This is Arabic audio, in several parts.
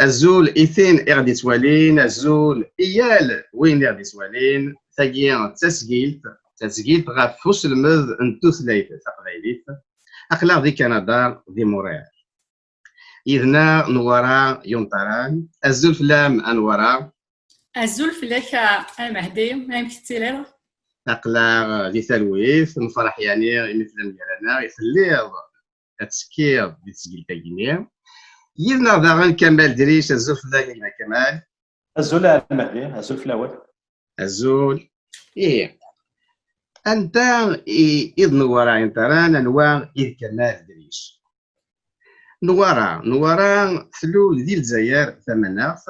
الزول إثين إغدي توالين الزول إيال وين إغدي توالين ثاقيا تسجيلت غاف فوس المذ انتو ثلاثة تقبيليت أقلاق دي كندا دي موريال إذنا نورا يونطران الزول فلام أنورا الزول فلاك المهدي ما يمكن أقلاق دي ثلويث نفرح يعني مثل ديالنا يخليه تسكير دي تسجيل تاقيني يذنا ضاغن كمال دريش الزول فلاك إلى كمال الزول المهدي الزول فلاول الزول إيه أنت إذ نورا إنتران أنواع إذ كمال دريش نورا ثلول ذي الجزائر ثمناخ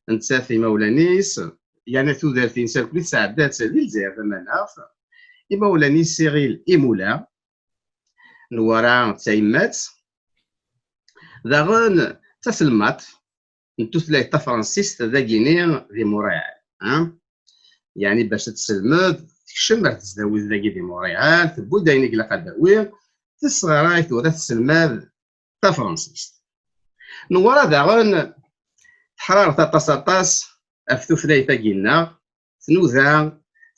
نتسافي مولانيس يعني ثلاثين سنة كل ساعدات ذي الجزائر ثمناخ مولانيس سيغيل إيمولا نورا تايمات داغن تسلمات نتوثلاي تفرنسيس ذا غينيا ذي موريال يعني باش تسلمد تكشم تزداوي ذاكي دي موريال تبو داينيك لا قداوي تسغراي ثورة تسلماد تفرنسيس نورا داغن حرارة طاس أفتو ثلاثة قلنا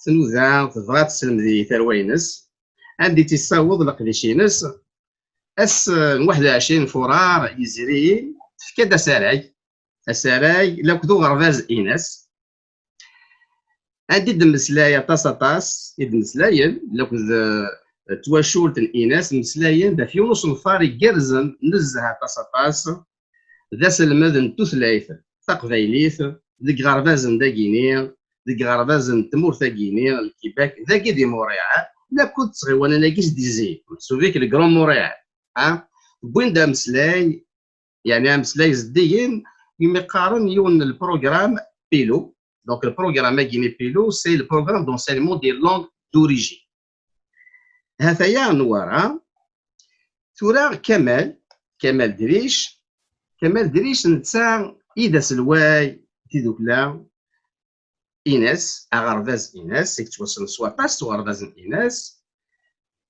ثنوذا تبغى تسلم ذي ثروينس عندي تيصاوض لقديشينس 21 فرار يزرين تفكاد أساراي لو كدو غرفاز إيناس عندي دمسلايا طاس دمسلايا لو كد تواشولت الإيناس مسلايا دا في ونص نفاري جرزن نزها طاس ذا سلمذن توثلايث تقبايليث ديك غرفازن دا غينيا ديك غرفازن تمور تا غينيا الكيباك ذاكي دي موريال لا كنت صغير وانا لاقيش ديزي سوفيك الكرون موريال بوين دا مسلاي يعني مسلاي زديين يقارن يون البروغرام بيلو دونك البروغرام غيني بيلو سي البروغرام دونسينمون دي لونغ دوريجين هذايا نورا ثورا كمال دريش نتا إذا سلواي تيدوكلا إيناس أغرفاز إيناس سيكتوصل سواطاس وغرفاز إيناس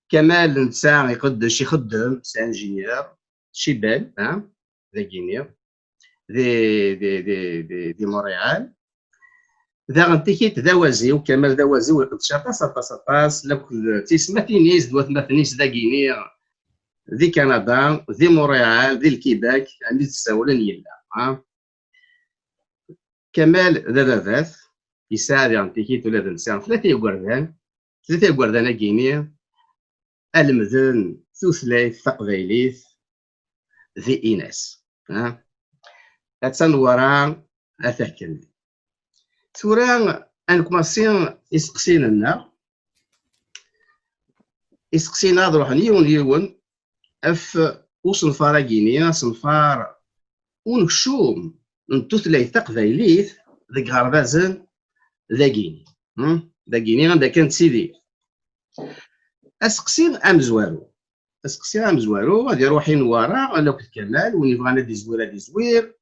كمال نتا يقدش يخدم سي انجينيور شيبال ذا غينيا دي مونريال ذا غنتيكيت ذا وازي وكمال ذا وازي ويقدش طاس لو تيسما تينيس دوات مثنيس ذا غينيا ذي كندا ذي مونريال ذي الكيباك عندي تساولن يلا كمال ذا ذات يساعد يعطيكيت ولا نسان ثلاثة يقردان غينيا المذن ثلاث تقبايليث ذي إيناس أتنورا أفكرني ثورا أنكماسيون يسقسينا نروح يون اف وصنفار غينيا صنفار ونكشوم نتوثلاي تقبايليث ذيك غربازن ذا غيني غندا كانت سيدي اسقسي امزوارو غادي روحي نورا انا كنت كمال وين بغانا دي زوير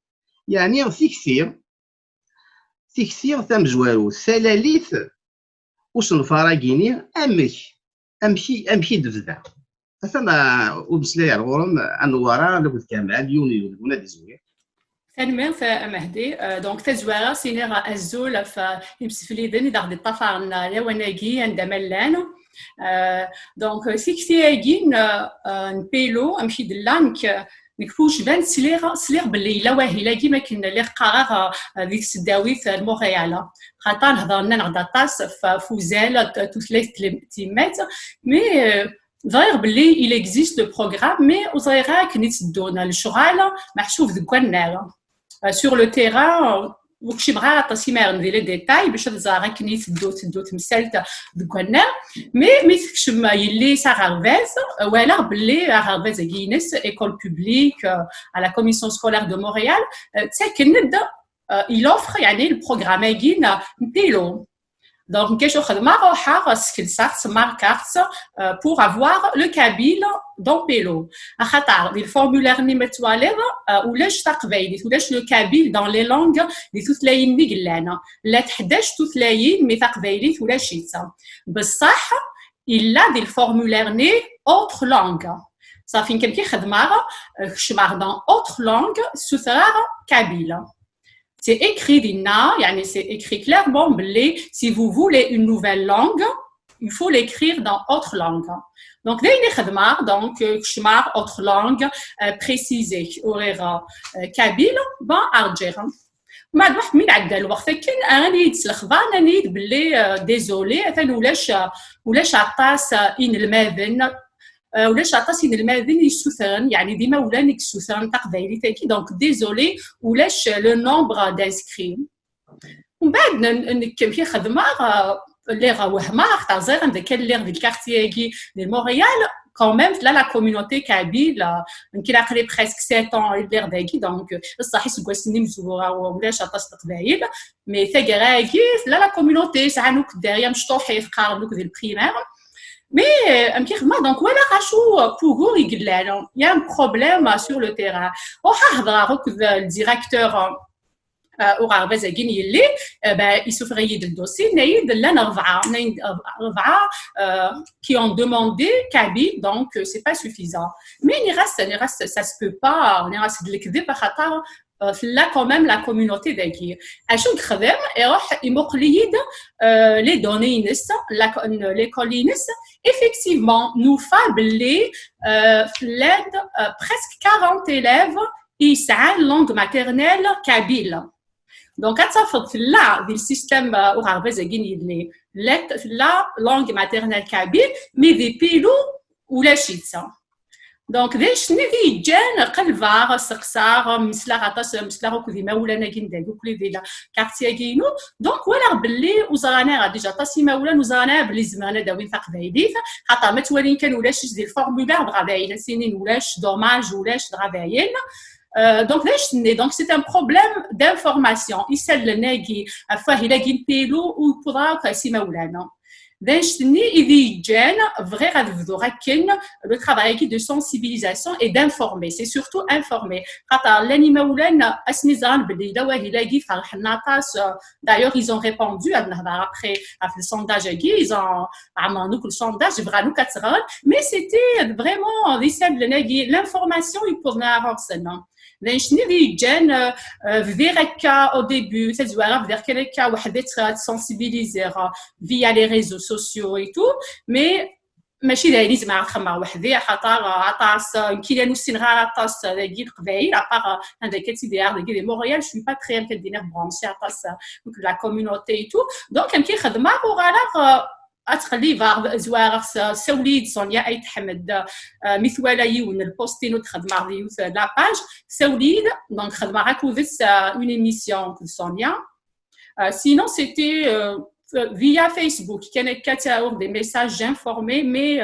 يعني في كثير ثم زوارو ثلاليث وصنفار غينيا امشي دفدا مثلا وبسلاي الغرم انورا لو كنت كمال يوني ولا دي زوير ثاني مهدي دونك تزوارا سينيغا الزول فيمسفليدن إذا غدي طفرنا لوناكي عندما لانو دونك سيكتياكين نبيلو أمشي دلانك نكفوش بان سليغ باللي لا واهي كيما كنا اللي قرار ديك السداويت المونريال خاطر هضرنا نغدا طاس فوزال توثلاث تيمات مي ظاهر باللي il existe le programme mais وظاهر كنيتدونا الشغل محسوب دكونا sur le terrain وكشي بغا تسيمر ندير لي ديتاي باش تزارا كنيتدو تمثالت دكونا مي تكشم يلي ساغارفاز ولا باللي غارفاز كينس ايكول بوبليك على كوميسيون سكولير دو مونريال تاكند il offre يعني البروغرام كين نبيلو Donc, quelque chose de marochar, skillsarts, markarts, pour avoir le kabyle dans Pélo. Akhatar, le formulaire nimetoualev, ou l'ej taqveid, ou l'ej le kabyle dans les langues de toutes les lignes miglana. La t'hdesh toutes les lignes, mais taqveidit ou l'ejitsa. Bessah, il a des formulaires né autre langue. صافي يمكن كيخدمها كشمار dans autre langue سوثرار kabyle. C'est écrit d'Inna, yani c'est écrit clairement, si vous voulez une nouvelle langue, il faut l'écrire dans autre langue. Donc, dès que donc, kshmar, autre langue, précisée, orera, kabyle, ben, arjera. ما عاد واحد من عدى الوقت كاين اني تسلخبان اني بلي ديزولي مثلا ولاش عطاس ان الماذن ولاش عطاس ان الماذن يسوثرن يعني ديما ولانك سوثرن تقبايلي تاكي دونك ديزولي ولاش لو نومبر دانسكري ومن بعد كي خدمه اللي راه وهمه اختار زير عندك كان اللي ديال الكارتيي ديال مونريال quand même là la communauté kabyle qui a créé presque 7 ans اللي غداكي دونك الصح يسقوا سنين مزورا ولاش عطاس تقبايل مي ثقراكي لا لا كوميونيتي ساعنوك داريا مشطوحي في قارنوك ديال البريمير مي امكي خدمه دونك ولا راشو بوغور يقلالو يا ان بروبليم سور لو تيران وحضر روك الديريكتور وغا بازاكين يلي يسوفريد الدوسي نايد لا ربعه qui ont demandé kabyle donc c'est pas suffisant mais il reste ça se peut pas on reste الكذب خاطر là quand même la communauté داكي اشو خدم يروح يمقليد les données l'école INES effectivement nous fablé l'aide presque 40 élèves يسعى langue maternelle kabyle. Donc, quand ça fait là, le système ou la langue maternelle kabyle, mais des pilous ou la chitsa. Donc, des chenilles jeunes, calvar, saxar, misla ratas, misla rokudima ou la naginda, ou les la quartier guinou. Donc, voilà, belli, ouzana, déjà, tassima ou la nouzana, blizmana, dawin taqbaïdif, hata metwalin kan ou la chis des formulaires dravaïl, sinin ou la dommage ou la dravaïl. Donc c'est un problème d'information. Ici le negi afin il a gin pelo ou pourra kasi maulana. D'enchni idien vrai radvdorakin le travail de sensibilisation et d'informer. C'est surtout informer. Quand l'animaoulen asnizan belida wa hilagi farhnatas d'ailleurs ils ont répondu après le sondage ils ont amanu le sondage vraiment 4 mais c'était vraiment le negi l'information il pourra avoir ça non. لانشني جان فيركا او ديبي تزوارا فيركا وحده تسنسيبيليزيرا فيا لي ريزو سوسيو اي تو مي ماشي دايرين زعما خما وحدي خاطر عطاس كاين نوسين غير عطاس داكي القبايل ابار هذاك تيدير داكي مونريال شوي با تري كدير برونسي عطاس لا كوميونيتي اي تو دونك كاين خدمه وغالا اتخلي فار زوار سوليد سونيا اي تحمد مثوالا يون البوستين وتخدم ديال لا باج سوليد دونك خدمه راكوفيس اون ايميسيون سونيا sinon c'était via Facebook كان كتاور دي ميساج انفورمي مي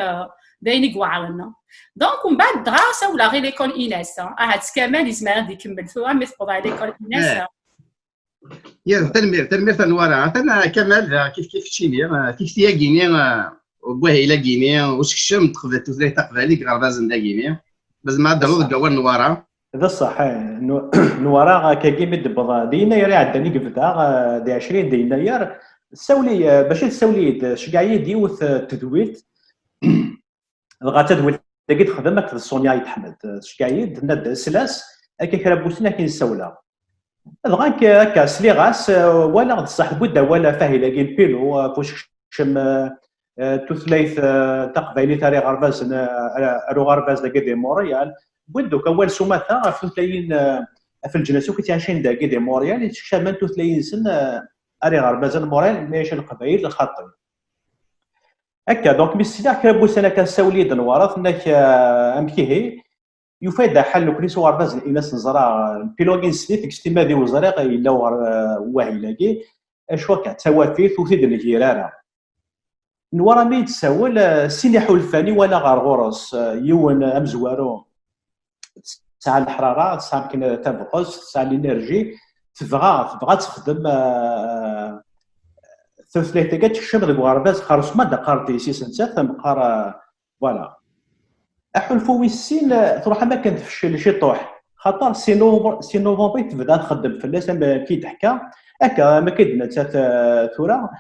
باين كوعرنا دونك ومن بعد دراسه ولا غير ليكول ايناس هاد كمال يسمع غادي يكمل فيها مي تقضى ليكول ايناس يا تنمير تنوارا تنا كمال كيف تشيني كيف تيا غيني وبوه الى غيني واش كشم تقبل تزري تقبالي غربازن دا غيني باز ما دارو دوا نوارا هذا صح نوارا كاكيمي دبضا دينا يري عندني قبدا دي 20 ديناير سولي باش تسولي شكاعي ديوث تدويت بغا تدويت داكي تخدم سونيا يتحمد شكاعي دنا سلاس هكا كرابوسنا كاين السوله دغاك هكا سليغاس ولا صاحبو دا ولا فاهي كاين بيلو فوش شم توثليث تقبايلي تاري غرباز رو غرباز داكي دي موريال بودوك اول سوماتا في تلاين في الجناسو كنت عايشين داكي دي موريال شامان توثلاين سن اري غرباز موريال ماشي القبايل الخاطئ هكا دونك ميسيا كرابوس انا كنساولي دنوارات انك امكيهي يفيد حل كريسو غرباز الناس نزرع بيلوغين سليت اكستيما دي وزريق الا واهيلاكي اشوا كتوافي ثوثيد الجيرانه نورا مي تساول سيني حلفاني ولا غرغورس يون امزوارو تاع الحراره تاع يمكن تبقص تاع الانرجي تبغى تخدم ثلاثه تشم ديك غرباز خرج ما دقارتي سي سنت ثمقار فوالا احلفو ويسين تروح ما كانت تفشل شي طوح خاطر سي نوفمبر تبدا تخدم فلاس كي تحكى هكا ما كيدنا ثورا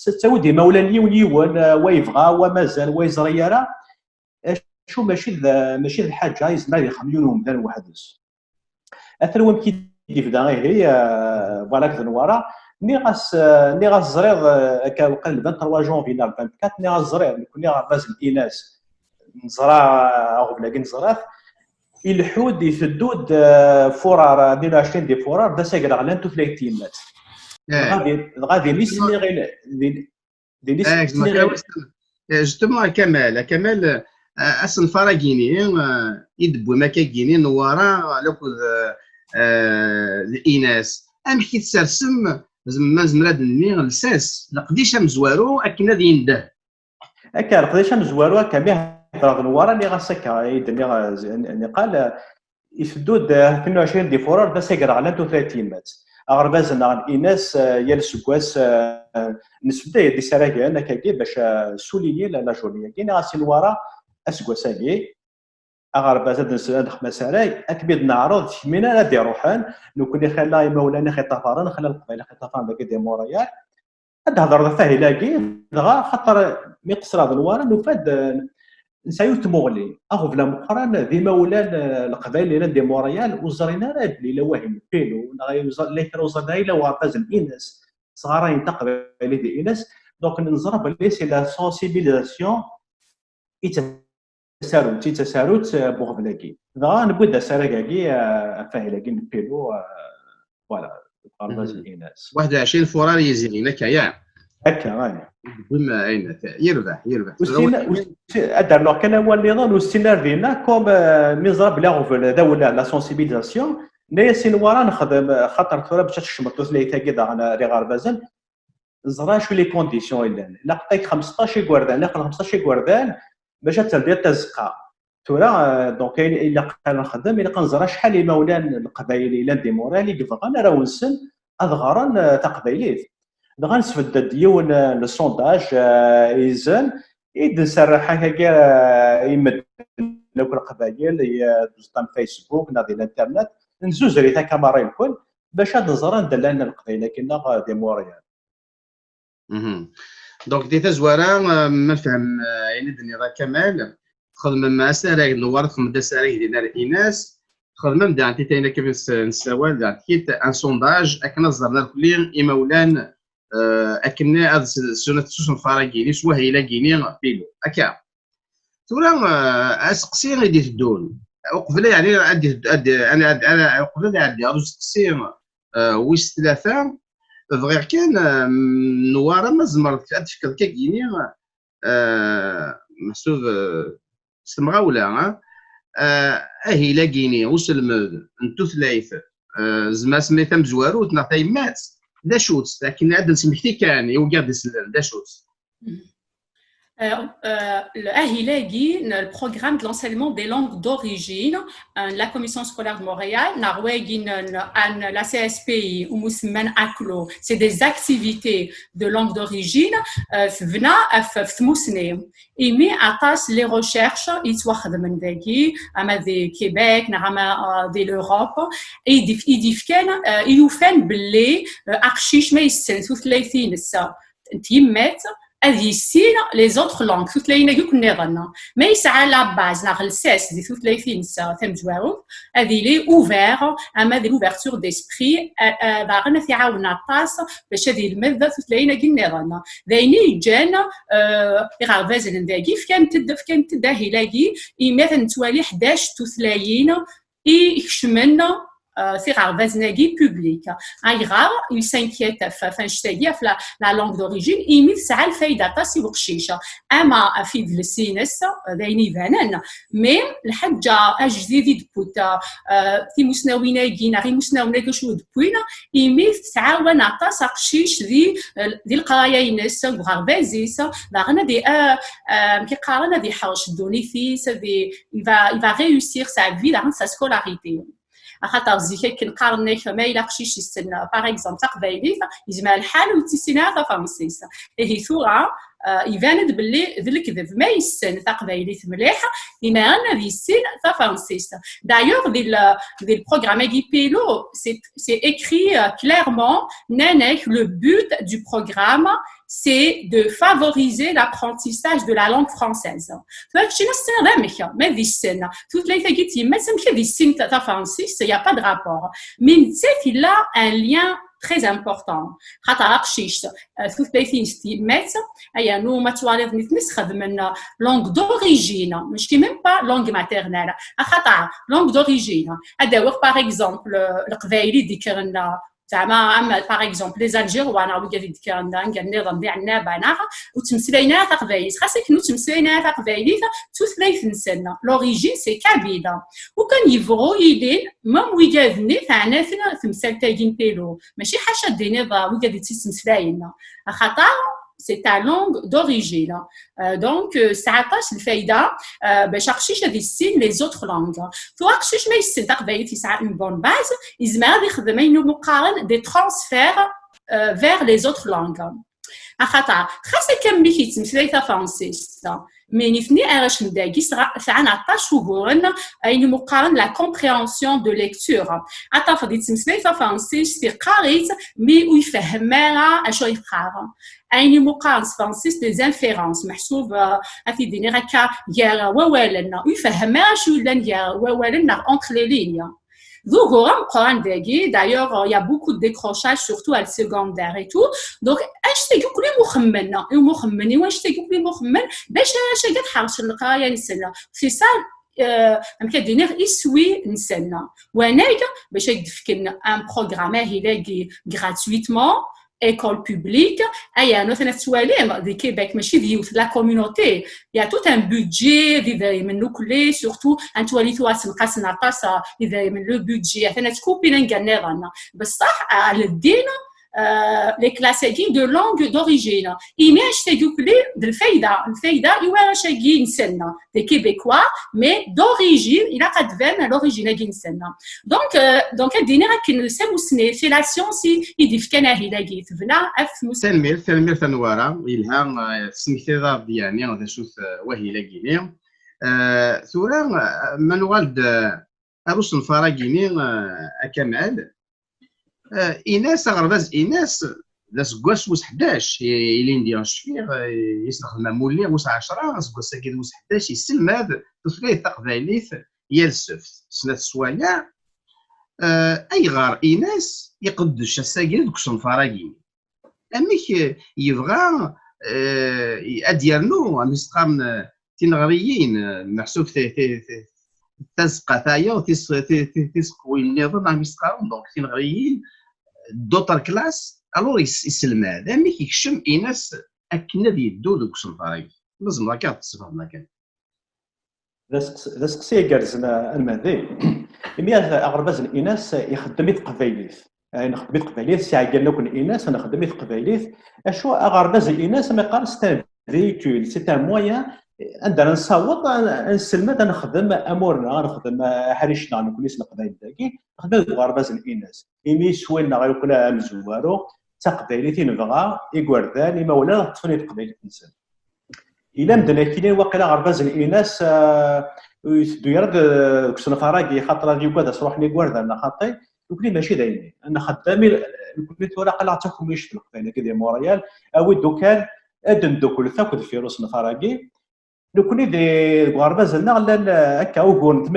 تساودي مولا نيون ويبغى ومازال ويزرياره شو ماشي الحاجه يزمر يخميون مثلا واحد اثر وين كي في داغي هي فوالا كنورا ني غاس زريض كان قلب 3 جونفي 24 ني غاس زريض كوني غاز الاناس نزرع غبلا نزرات الحود يفدود فرار 22 دي فرار دا ساكر غلان تو 30 مات غادي نسمي غير دي نسمي غير جوستومون كمال اصل الفراغيني يدبو مكاكيني نوارا لوكو الاناث ام كي تسرسم زعما زمراد ني لساس لقديش مزوارو اكن غادي ينده هكا لقديش مزوارو هكا مي هضر نوارا اللي غاسكا يدني قال يفدود 22 دي فورار دا سيقرا على 30 مات اغربازنا الاناث يا السكواس نسبه دي سراغان كاكي باش سوليني لا جورني كاين غاسي نوارا اسكواساكي اغرباز هاد خمساراي اكبد نعرض من نادي روحان نكون خلا مولانا خطافران خلا القبيله خطافران باقي دي موريال هاد هضر فيه لاقي دغا خاطر مي قصر هاد الوارا نفاد نسايوت مغلي اغو بلا مقران ذي مولان القبائل اللي دي موريال وزرينا راه بلي لا واهم بيلو لا كروزنا الى واباز الاناس صغارين تقبل دي اناس دونك نزرب لي سي لا سونسيبيليزاسيون تساروت بوغبلاكي دغا نبدا سراكاكي فاهلاكي بيلو فوالا اباز الاناس 21 فرار يزيد هكا يا هكا راني بما عين يربح ادار لو كان هو النظام والسينار ديالنا كوم ميزراب لا غوفل هذا ولا لا سونسيبيليزاسيون ناس ورا نخدم خاطر ثورة باش تشمط ثلاثه كذا انا ري غاربازن زرا شو لي كونديسيون الا لقيت 15 غوردان لا 15 غوردان باش تلدي تزقا ثورة دونك الا نخدم الا كنزرا شحال مولان القبائل الا دي مورالي كيفغان راه ونسن اذغران تقبيليت دغا نسفد ديون السونداج ايزن يدسرح هكا يمد لو القبائل دوزطان فيسبوك ناضي الانترنت نزوز ريتا كاميرا الكل باش هاد الزرا ندلنا القبائل كنا دي موريال دونك دي تزوارا ما فهم يعني دني راه كمال خدم مع ساري نوار خدم ساري ديال الاناث خدم دا انت تاينا كيف نسوال دا كيت ان سونداج اكنا زرنا الكلين ايمولان اكنا سنه سوسن فراغيني سوا هي لاكيني بيلو هكا تورا اسقسي غادي تدون وقبل يعني انا قبل عندي اسقسي ويس ثلاثه فغير كان نوارا ما زمرت تفكر كاكيني محسوب سمغاولا اهي لاكيني وسلم انتو ثلاثه زعما سميتها مزوارو تنعطي مات دا شوت لكن عاد نسميتي كان يوقع دسلال دا شوت le programme de l'enseignement des langues d'origine, la Commission scolaire de Montréal, la CSPI ou Mousseman Aklo, c'est des activités de langue d'origine, vena fmousne. Et mais atas les recherches, ils sont de Québec, de l'Europe, et ils font blé, archiche, mais ils sont les ça. هذه السين لي زوتر لونغ ثوث لينا كنا غنا ما يسعى لا باز لا غلساس دي ثوث ليثين سا ثم جوارو هذه لي اوفير اما دي لوفيرتور ديسبري باغنا في عاونا طاس باش هذه الماده ثوث لينا كنا غنا ذايني جان غارفاز نداكي كانت داهي لاكي مثلا توالي 11 ثوث لينا يكشمنا c'est rarvaznagi public. Aïra, il s'inquiète la langue d'origine, il met ça le fait d'ata si vous cherchez. Ama afid le sines, d'aini vanen, mais le hadja ajdidi de puta, ti musnawina gina, ri musnawina gashud puina, il met ça ou nata sa cherche di القرايه ينس وغارفازيس باغنا دي كي قارنا دي حوش دوني في il va réussir sa vie dans sa scolarité. خاطر زيك كنقارنك فما الا قشيش يستنى باغ اكزومبل تقبايلي يزما الحال وتيسينا فرنسيس هي ثوره يبان باللي ذا الكذب ما يسن تقبايليت مليح لما غنى ذي السن فرنسيس. D'ailleurs, le programme Agipelo, c'est écrit clairement, le but du programme, c'est de favoriser l'apprentissage de la langue française. Mais il n'y a pas de rapport. Mais il a un lien très important. Langue d'origine, je ne même pas langue maternelle. Langue d'origine. Par exemple, par exemple les Algérois وقاعد يذكرنا قال نظام ديالنا بناها وتمثلينا تقبايليت خاصك نو تمثلينا تقبايليت تثليث نسنا لوريجين سي كابيلا وكان يفغو يدين مام ويقادني تاعنا تمثال تاعين بيلو ماشي حاشا ديني وقاعد تمثلينا خاطر c'est ta langue d'origine. Donc, ça attache le faïda, chercher les autres langues. Toi, c'est une bonne base, ils mettent des transferts vers les autres langues. Mais نفني اش نداكي ساعه شهورا اين مقارن لا كومبريهنسيون دو ليكتور عطا فدي تمسلي فرنسي في قاريت مي ويفهمها اش يقرا اين مقارن فرنسي دي انفيرونس محسوب في ديني هكا يا ووالنا يفهمها شو لان يا ووالنا entre les lignes. D'ailleurs, il y a beaucoup de décrochage, surtout à le secondaire et tout. Donc, c'est ça. يمكن دينير يسوي نسنا وانايا باش يدفكن ان بروغرام يلاقي gratuitement école publique il y a notre nationalité du Québec ماشي ديال la communauté il y a tout un budget اللي منو كلي surtout ان تواليتو نقاسنا طاسه اذا من لو بودجي حنا تكوبينا نقنيضنا بصح على الدين les classiques de langue d'origine. Image c'est du الفايدة يواشاقي نسنا des Québécois mais d'origine il a pas de veine à l'origine qui نسنا. Donc الدين راكن سموسني c'est la science يديف كان هيلاقي تبنا تلمير ثنوارا إلهام سميتي ضاب يعني هذا شوف وهي لاقيني ثورا منوالد أروس الفراقيني كمال إيناس أغرباز إيناس ذا سكواس وس 11 إلين ديال الشفير يستخدم مولي وس 10 سكواس كيد وس 11 يسلم هذا تثليث تقبايليت يال السفت سنة السوايع أي غار إيناس يقدش الساقيل دوك الفراقيني أميك يبغى أديرنو مستقام تنغريين محسوب تسقى ثايا وتسقوي النظام مستقام دونك تنغريين دوطر كلاس الور يسلم هذا مي كيكشم إيناس أكنا يدو دوك الفراقي لازم راك تصفى المكان ذا سقسي كارزنا المهدي إميا أغرباز الإناس يخدم قبايليت يعني خدمت قبايليت ساعة قالنا كون إناس أنا خدمت قبايليت أشو أغرباز الإناس ما يقال سي فيكول سي ان مويان عندنا نصوت نسلمت نخدم امورنا نخدم حريشنا نكون اسم قبايل داكي نخدم غرباز الاناس ايمي سوينا غيكون مزوارو تقبايلتي نبغى يقردان اما ولا طفني قبايل الانسان الا مدنا كاين واقيلا غرباز الاناس يسدو يرد كسنا فراقي خاطر غادي يقعد صروح لي قردان خاطي يقول ماشي دايني انا خدامي نكون ورقه لا عطاكم يشتلق فانا كدير موريال او دوكان ادن دوكل ثاكد في روس نفراقي لو كوني دي غربه زلنا هكا وكون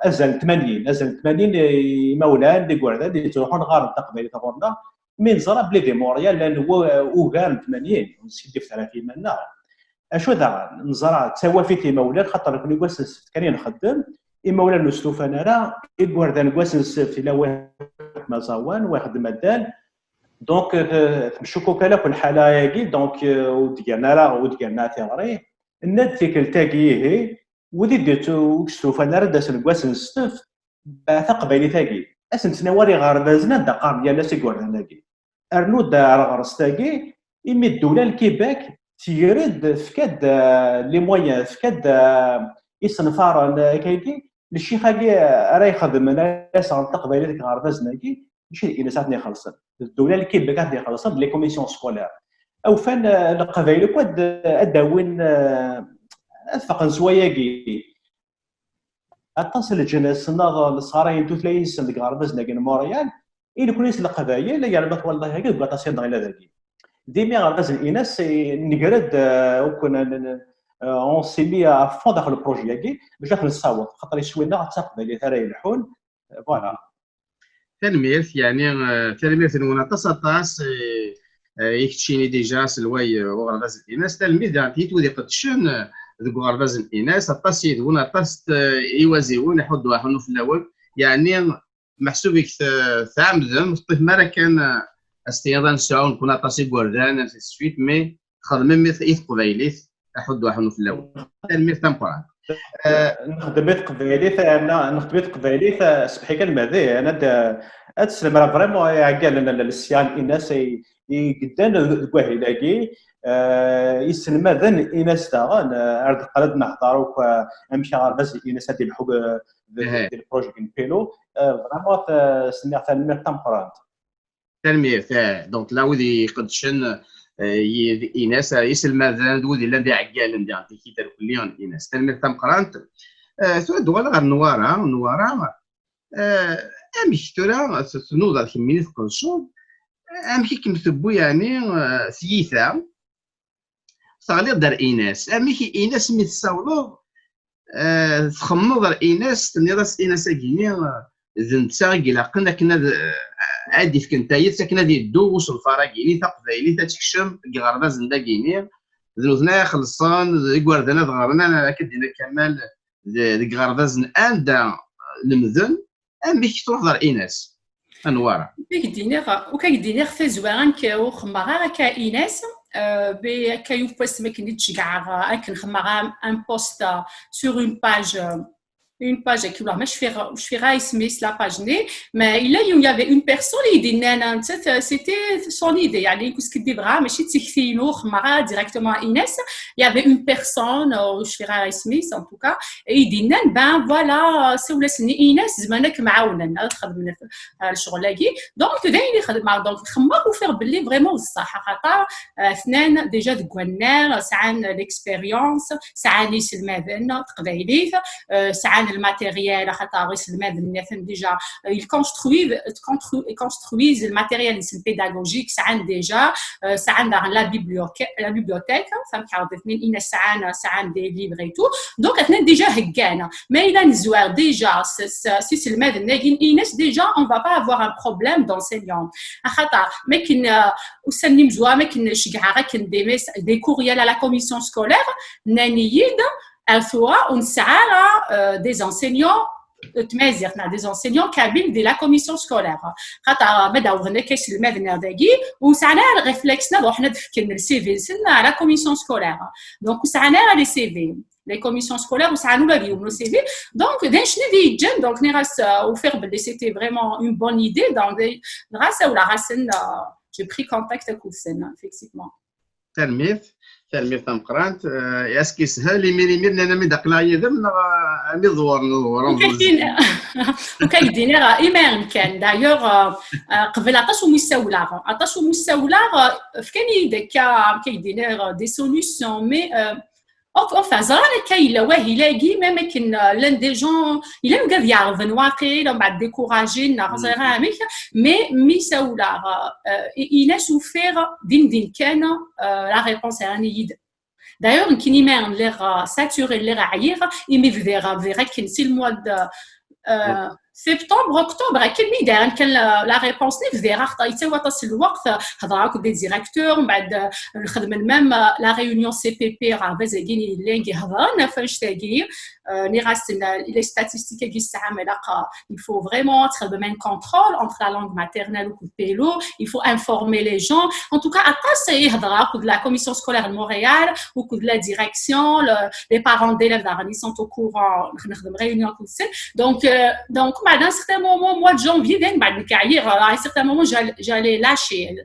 ازل 80 مولان دي غوردا دي تروحون غار تقبيل تغورنا من زرا بلي دي موريال لان هو وكان 80 ونسيدي في 30 منا اشو ذا نزرع توافيتي مولان خاطر كوني كواس كان نخدم مولان نسلوف انا راه غوردا كواس في لا واحد مزوان واحد مدان دونك تمشوكو كلا كل حاله ياكي دونك وديالنا راه وديالنا تيغري الناد تيكل تاكيه ودي ديتو كشوف انا راه داس الكواس نستف بعث قبيلي تاكي اسن سنواري غاربازنا دا قار ديال ناس يقول هناكي ارنو دا غرس تاكي يمي الدوله الكيباك تيرد فكاد لي مويان فكاد يصنفار كايكي الشيخ هاكي راه يخدم ناس غير قبيلتك غاربازنا كي ماشي الانسان اللي خلصن الدوله الكيباك اللي خلصن لي كوميسيون سكولير او فان القبائل كود اداوين افق نسواياكي اتصل الجنس ناض الصغارين توثلاين سن غاربز لكن موريال إلى كل القبائل يعني بات والله هكا بلا تصير غير ذاكي ديما غاربز الاناس نقرد وكنا اون سي مي فون داخل البروجي ياكي باش داخل الصوت خاطر يسوينا تقبل ترى يلحون فوالا تلميذ يعني تلميذ نونا تصطاس يكتشيني ديجا سلواي وغرباز الاناس تلميذ يعني تيتودي قدشن ذو غرباز الاناس اطاس يدون اطاس يوازيون يحطوا حنو في الاول يعني محسوبك ثامذم طيف مره كان استيضان ساعون كنا طاسي بوردان في السويت مي خدمه مثل ايث قبيليث احدوا حنو في الاول تلميذ تمبران نخدمت قبيليث انا نخدمت قبيليث سبحي كلمه ذي انا اتسلم راه فريمون يعقل لنا السيان الناس يقدان كواهلاكي يسلم ذن الناس تاع ارد قلد نحضروك امشي غرباز الناس هذه الحب ديال البروجي بيلو فريمون سنيا تلميذ تمبرانت تلميذ دونك لا ودي قدشن إناس يسلم ذن ودي لا عقال ندي كي تركليون إناس تلميذ تمقرانت ثو دوال غير نوارا امشي ترى تنوض كميني تقلشون امشي كمثبو يعني ثيثا صغير دار إناس امشي إناس مي تساولو تخمض إناس تنيض إناس كيني ذنتا كيلا قلنا كنا عادي في كنتايا ساكنه ديال الدوس والفراكيني تقبايلي تتكشم كغرباز نداكيني ذوثنا خلصان يقوردنا ضغرنا كدينا كمال ديك غرباز اندا المذن امبيك تروح دار ايناس انوارا وكيديني في زوان كاو خمارا كايناس كايو بوست ما كنتش كاع كنخمارا ان بوست سور اون باج une page qui là je ferai Smith la page née mais il y avait une personne il dit c'était son idée يعني qu'est-ce qu'il dit vraiment ماشي تكثينو خمارا directement Inès il y avait une personne je ferai Smith en tout cas et il dit ben voilà سولا سني Inès زمانك معاونا خدمنا الشغلاكي دونك دايرين خدمه دونك خمار وفير باللي فريمون الصح خاطر اثنين ديجا دكوانار سعان ليكسبيريونس سعان الماذن تقبايليث سعان le matériel déjà ils construisent le matériel pédagogique ça déjà ça dans la bibliothèque ça ça des livres et tout donc déjà mais il a déjà si c'est le maître déjà on va pas avoir un problème d'enseignant mais des courriels à la commission scolaire on s'arrête des enseignants des enseignants kabyles de la commission scolaire. خاطر بدا وغنا كاش المبنى داكي وسعنا ريفلكسنا روحنا دفكنا السي في سنا على كوميسيون سكولير دونك سعنا لي سي في les commissions scolaires وسعنا لا اليوم لو سي في دونك داش ندي جن دونك نراس وفير بلي سيتي فريمون اون بون ايدي دونك غراس ولا راسن j'ai pris contact avec Hussein effectivement تلميذ تمقرانت اسكي سهل لي ميري انا مي دقلايه ذم مي ضوار وكايديني راه ايمان كان دايوغ قبل عطاش مستولار فكاني داك كايديني دي سوليوشن مي enfin زرا كايلا واهلاكي ما كاين لان دي جون الا مقاد يعرف نواقي لو بعد ديكوراجي نغزرا مي ساولا il a souffert din كان la réponse يعني d'ailleurs كاين ما لي ساتوري لي عير يمي فيرا كاين سي الموا سبتمبر اكتوبر كلمي داير كان لا ريبونس ني فيرا حتى تصل الوقت هضراك دي ديريكتور من بعد نخدم المام لا ريونيون سي بي بي راه بازاكيني لينكي هضرنا فاش تاكي ني راسنا لي ستاتستيك كي الساعه ملاقا il faut vraiment être même contrôle entre la langue maternelle ou pélo il faut informer les gens en tout cas après c'est هضراك de la commission scolaire de Montréal ou de la direction les parents d'élèves d'Arani sont au courant نخدم réunion كل سنه donc à un certain moment, mois de janvier, à un certain moment, j'allais lâcher.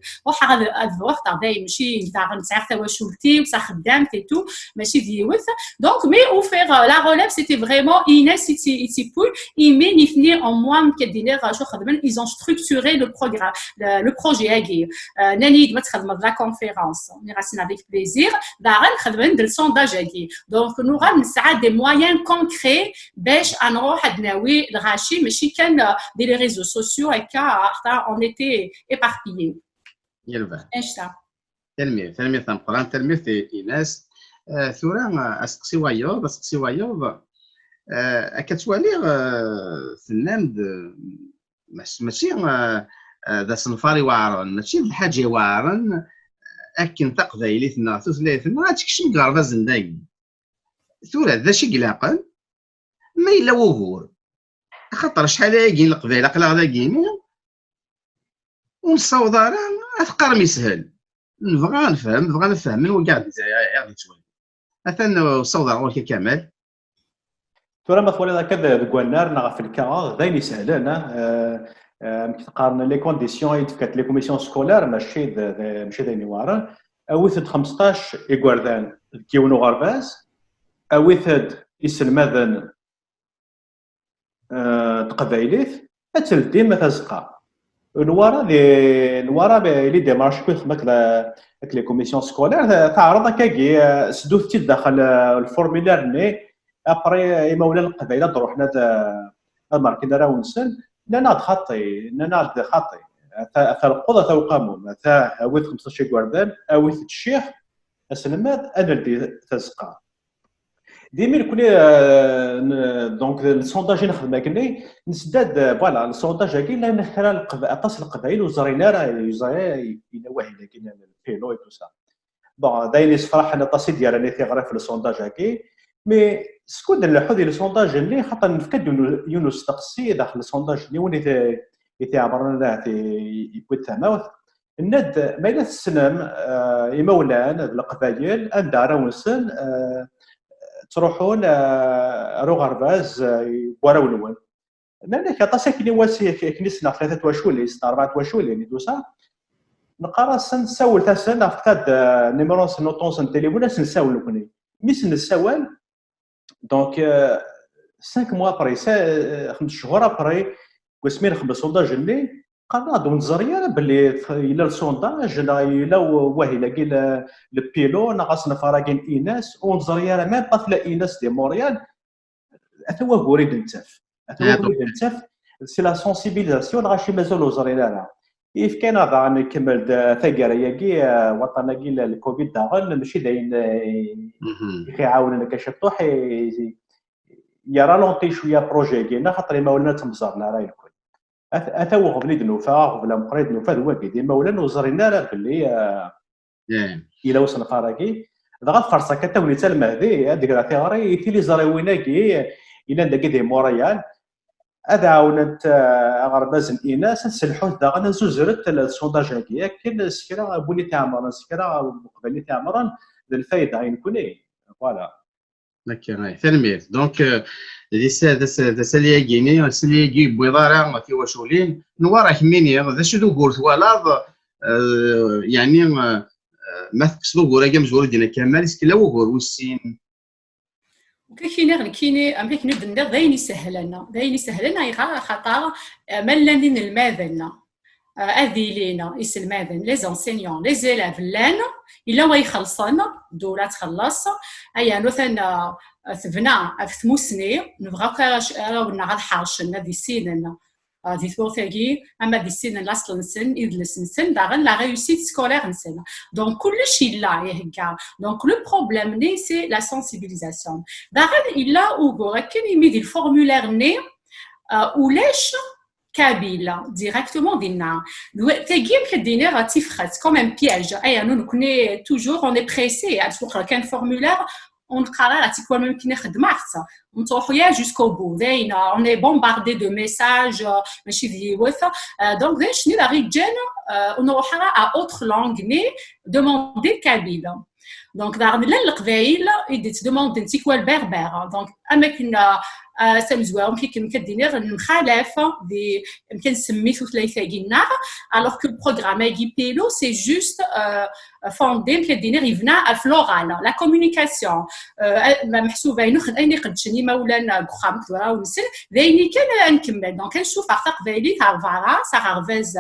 Donc, mais au faire la relève, c'était vraiment Inès ils m'ont en moins ils ont structuré le programme, le projet. Nani de la conférence, on est avec plaisir. Le sondage. Donc, nous avons des moyens concrets باش نروح ناوي الغاشي ماشي كان دي لي ريزو سوسيو هكا on était éparpillés. يلبا ايش تا تلميذ نقرا تلميذ ايناس ثورا اسقسي وايوب كتوالي فنان ماشي ذا صنفاري واعرن ماشي الحاجه واعرن اكن تقبايليتنا ثلاثنا هادشي مقربه زنداي ثورا ذا شي قلاقل ما الا وهور خاطر شحال هاكين القبائل قلا غدا كيني ونصوض راه افقر مسهل نبغى نفهم من وكاع غادي تولي مثلا صوض راه كمال ترى ما ثوالي هكا كوانار نا في الكا داين يسهلنا تقارن لي كونديسيون يتفكت لي كوميسيون سكولار ماشي داين يوارن اوثد 15 يغوردان كيونو غرباز اوثد يسلمذن تقبايليث اتل ديما تزقى الورا اللي ديمارش كيف مثلا لي كوميسيون سكولار تعرض هكاكي سدوثتي داخل الفورمولير ني ابري مولا القبيله تروحنا الماركينا راه ونسن لنا خطي القضاء توقامهم اوث 15 كواردان اوث الشيخ اسلمات انا اللي تزقى ديما يكون دونك السونداج اللي خدمنا كني نسداد فوالا السونداج هكا لا نخرا اطاس القبائل وزرينا راه يزري الى واحد كاين الفيلو اي تو سا بون داين يصفرح انا طاسي ديالها اللي تيغرا في السونداج هكا مي سكون نلحو ديال السونداج اللي خاطر نفكد يونس تقصي داخل السونداج اللي وني يتعبرنا يكون تماوت الند ما الا السنم يمولان القبائل اندارا ونسن تروحون روغرباز وراولون لان كطاسه كني واسي كنيسنا 3 واشولي 4 واشولي يعني دوسا نقرا نساول تاسن افقد نيميرو نوطون تليفون نساول كوني ميس نساول دونك 5 موا ابري 5 شهور ابري وسمين خمس سونداج اللي قرا دون زريا باللي الى السونداج الى واهله كاين البيلو ناقصنا فراكين ايناس ونزريا ما طفله ايناس دي موريال اتوا غوريد نتف سي لا سونسيبيليزاسيون غاشي مازالو زرينا راه كيف كان هذا نكمل ثقرايا كي وطنا كي الكوفيد داغن ماشي داين يعاوننا كشطوح يرالونتي شويه بروجي كاين خاطر ما ولنا تمزرنا راه الكل اتوا غبلي دنوفا ولا مقريد نوفا هو ديما ولا وزرينا راه باللي الى وصل فراكي دغا فرصه كتولي حتى المهدي هذيك راه تيغري تيلي زريويناكي الى داك دي موريال هذا عاونت غرباز الاناث نسلحوا داغنا زوزرت السونداج هكايا كاين سكره بولي تعمر سكره قبل تعمرن الفايده غيكوني فوالا لكن تلميذ دونك دي سالياكيني سالياكي بويضاره في واشولين نوار حميني ذا شنو قلت ولا يعني ما تقصدوا قرايه مزور ديالنا كمال سكلا وغور والسين كاينه امريكا ندير داين يسهلنا يغا خطا ملانين الماذن اذيلينا يسلماذن لي زونسينيون لي زيلاف لان الا ويخلصنا دوله تخلص اي مثلا ثبنا في ثموسني نبغى رانا غاد حارشنا دي سيننا دي ثوثاكي اما دي سين لاصل نسن يدلس نسن داغن لا ريوسيت سكولير نسن دونك كلشي لا يهكا دونك لو بروبليم ني سي لا سنسيبيليزاسيون داغن الا وغور كان يميدي الفورمولير ني ولاش كابيلا ديريكتومون دينا تاكيم كديني راه تيفخات كوم ان بياج اي انو نكوني توجور اون اي بريسي تسوق كان فورمولير ونقرا راه تيكون ممكن نخدم حتى نروحوا يا جوسكو بو داينا اون اي بومباردي دو ميساج ماشي فيديوات دونك داير شنو لا ريجين ونروح ا اوتر لونغ ني دوموندي كابيلا دونك داغ لا القبايل يديت دوموند انتي كوا البربر دونك اماكن سامزوا يمكن كدير نخالف دي يمكن سميتو ثلاثه قلنا alors que le programme Guipelo c'est juste fondé كدير يبنى الفلورال لا كومونيكاسيون محسوبه اني قدشني مولانا كخام كثره ونسل ذيني كان نكمل دونك نشوف عطا قبايلي تاع فارا ساغرفاز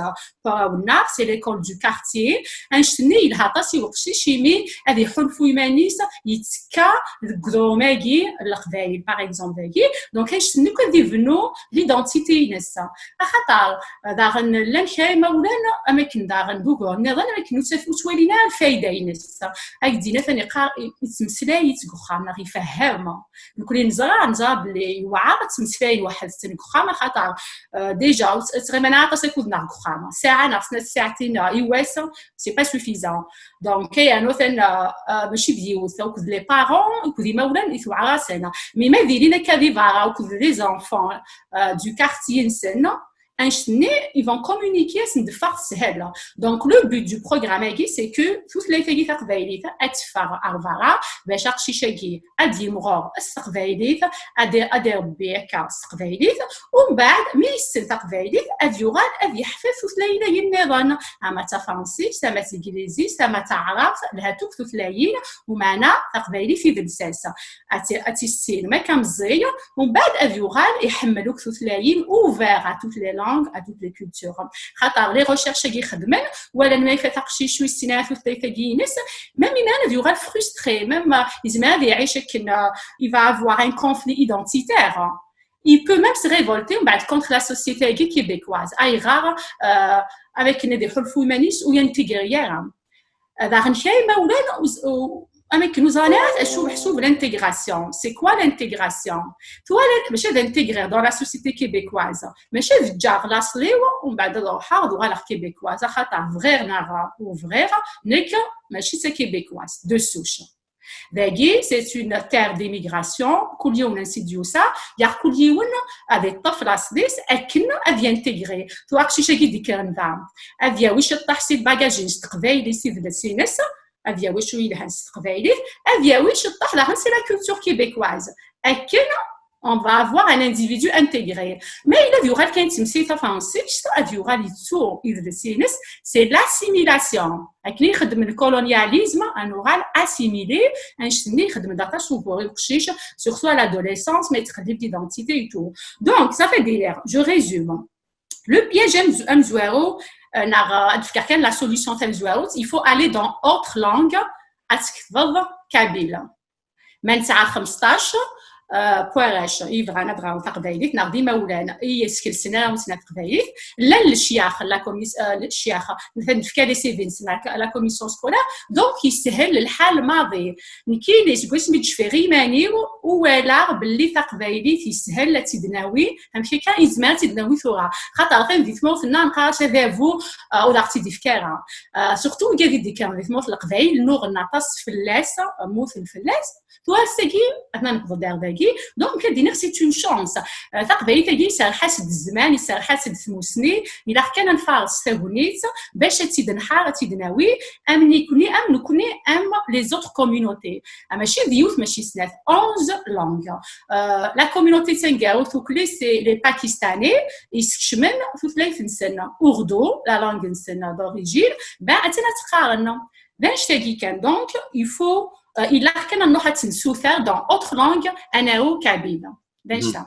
باونا سي ليكول دو كارتيي انشتني لها طاسي وقشي شيمي هذه حلفو يمانيس يتكا الكروماكي القبايل باغ اكزومبل دونك انشتني كديفنو ليدونتيتي نسا خاطر داغن لان شاي مولانا اماكن داغن بوغور نظن اماكن توالينا الفايده ينسا هاك دينا ثاني قار يتمسلاي تكخام يفهم نكون نزرع بلي يوعى تمسلاي واحد تنكخام خاطر ديجا تغيمنا تسكودنا كخام ساعه ناقصنا ساعتين يواس سي با سوفيزون دونك كاين مثلا ماشي بيوت او كود لي بارون كود مولانا يتوعى راسنا مي ما ديرينا كديفارا او كود لي زونفون du quartier نسنا ils vont communiquer de force sehla. Donc le but du programme c'est que toutes les filles تقبايليت اتفار ارفارا باش ارشيشاكي ادي مغور استقبايليت ادي ربيكا استقبايليت ومن بعد ميس تقبايليت اديوغال ادي يحفظ ثلاثه النظام اما تا فرنسي سما انجليزي سما تعرف لها توك ثلاثين ومعنا تقبايلي في دلساسه اتي السين ما كمزي ومن بعد اديوغال يحملوك ثلاثين اوفير توت لي à toutes les cultures. خاطر les recherches qui خدمن ولا ما يفتقشي شوي السنات وثلاثه ناس même il y aura frustré même يزما يعيش كنا il va avoir un conflit identitaire. Il peut même se révolter contre la société québécoise. Aïe rare avec des حلفو humanistes ou intégrière. داغن شيء مولانا avec nous allons l'intégration. C'est quoi l'intégration? Toi, ماشي d'intégrer dans la société québécoise. ماشي تجار لاصلي ومن بعد نروحوا ندوها على كيبيكواز خاطر فغير نارا وفغير نيك ماشي سي كيبيكواز دو سوش. داكي c'est une terre d'immigration كل يوم نسيديو سا يا كل يوم هذه الطفل اصليس اكن افي انتيغري تو اكشي شي ديك نظام افيا واش طحسي باجاجين تقبايلي سيد السينس افيا واش ويلها نستقبايليه افيا واش الطح لا سي لا كولتور كيبيكواز اكن on va avoir un individu intégré mais il y aura quelqu'un تمسيت فرنسي il y aura ليتو يدرسينس c'est l'assimilation اكني خدم الكولونياليزم ان اورال اسيميلي انشني خدم داتا سوبوري وكشيش surtout à l'adolescence mais تخدم d'identité et tout donc ça fait des je résume le piège Mzouaro la solution il faut aller dans autre langue أتكتب كابيل من ساعة 15 بواراش يبغى نبغاو تقبايليت ناخدي مولانا يسكل سنه وسنه تقبايليت لا الشياخ لا كوميس الشياخ مثلا في كالي سيفين سنه لا كوميسيون سكولا دونك يسهل الحال الماضي كاين سكويس ميتشفيري ماني ولا باللي تقبايليت يسهل تدناوي همشي كان يزمان تدناوي ثورا خاطر غير ديت موت نان قاش فيفو ولا اختي دي فكاره سورتو كاع دي كان ديت موت القبايل نور نطاس فلاس موت الفلاس تواسكي انا نقدر داك دونك كدير سي اون شانس تقبايلي تاعي سار حاسد الزمان يسار حاسد ثموسني الا كان نفارس ثاغونيت باش تيدنحار تيدناوي امني كوني لي زوتر كوميونيتي ماشي ديوت ماشي سنات 11 لونغ لا كوميونيتي تنغاو توكلي سي لي باكستاني يسكشمن في 30 سنه اردو لا لونغ سنه دوريجين بعد تقارن باش تاعي كان دونك يفو il a كان نروح تنسوثا dans autre langue أنا كابيلا دايشا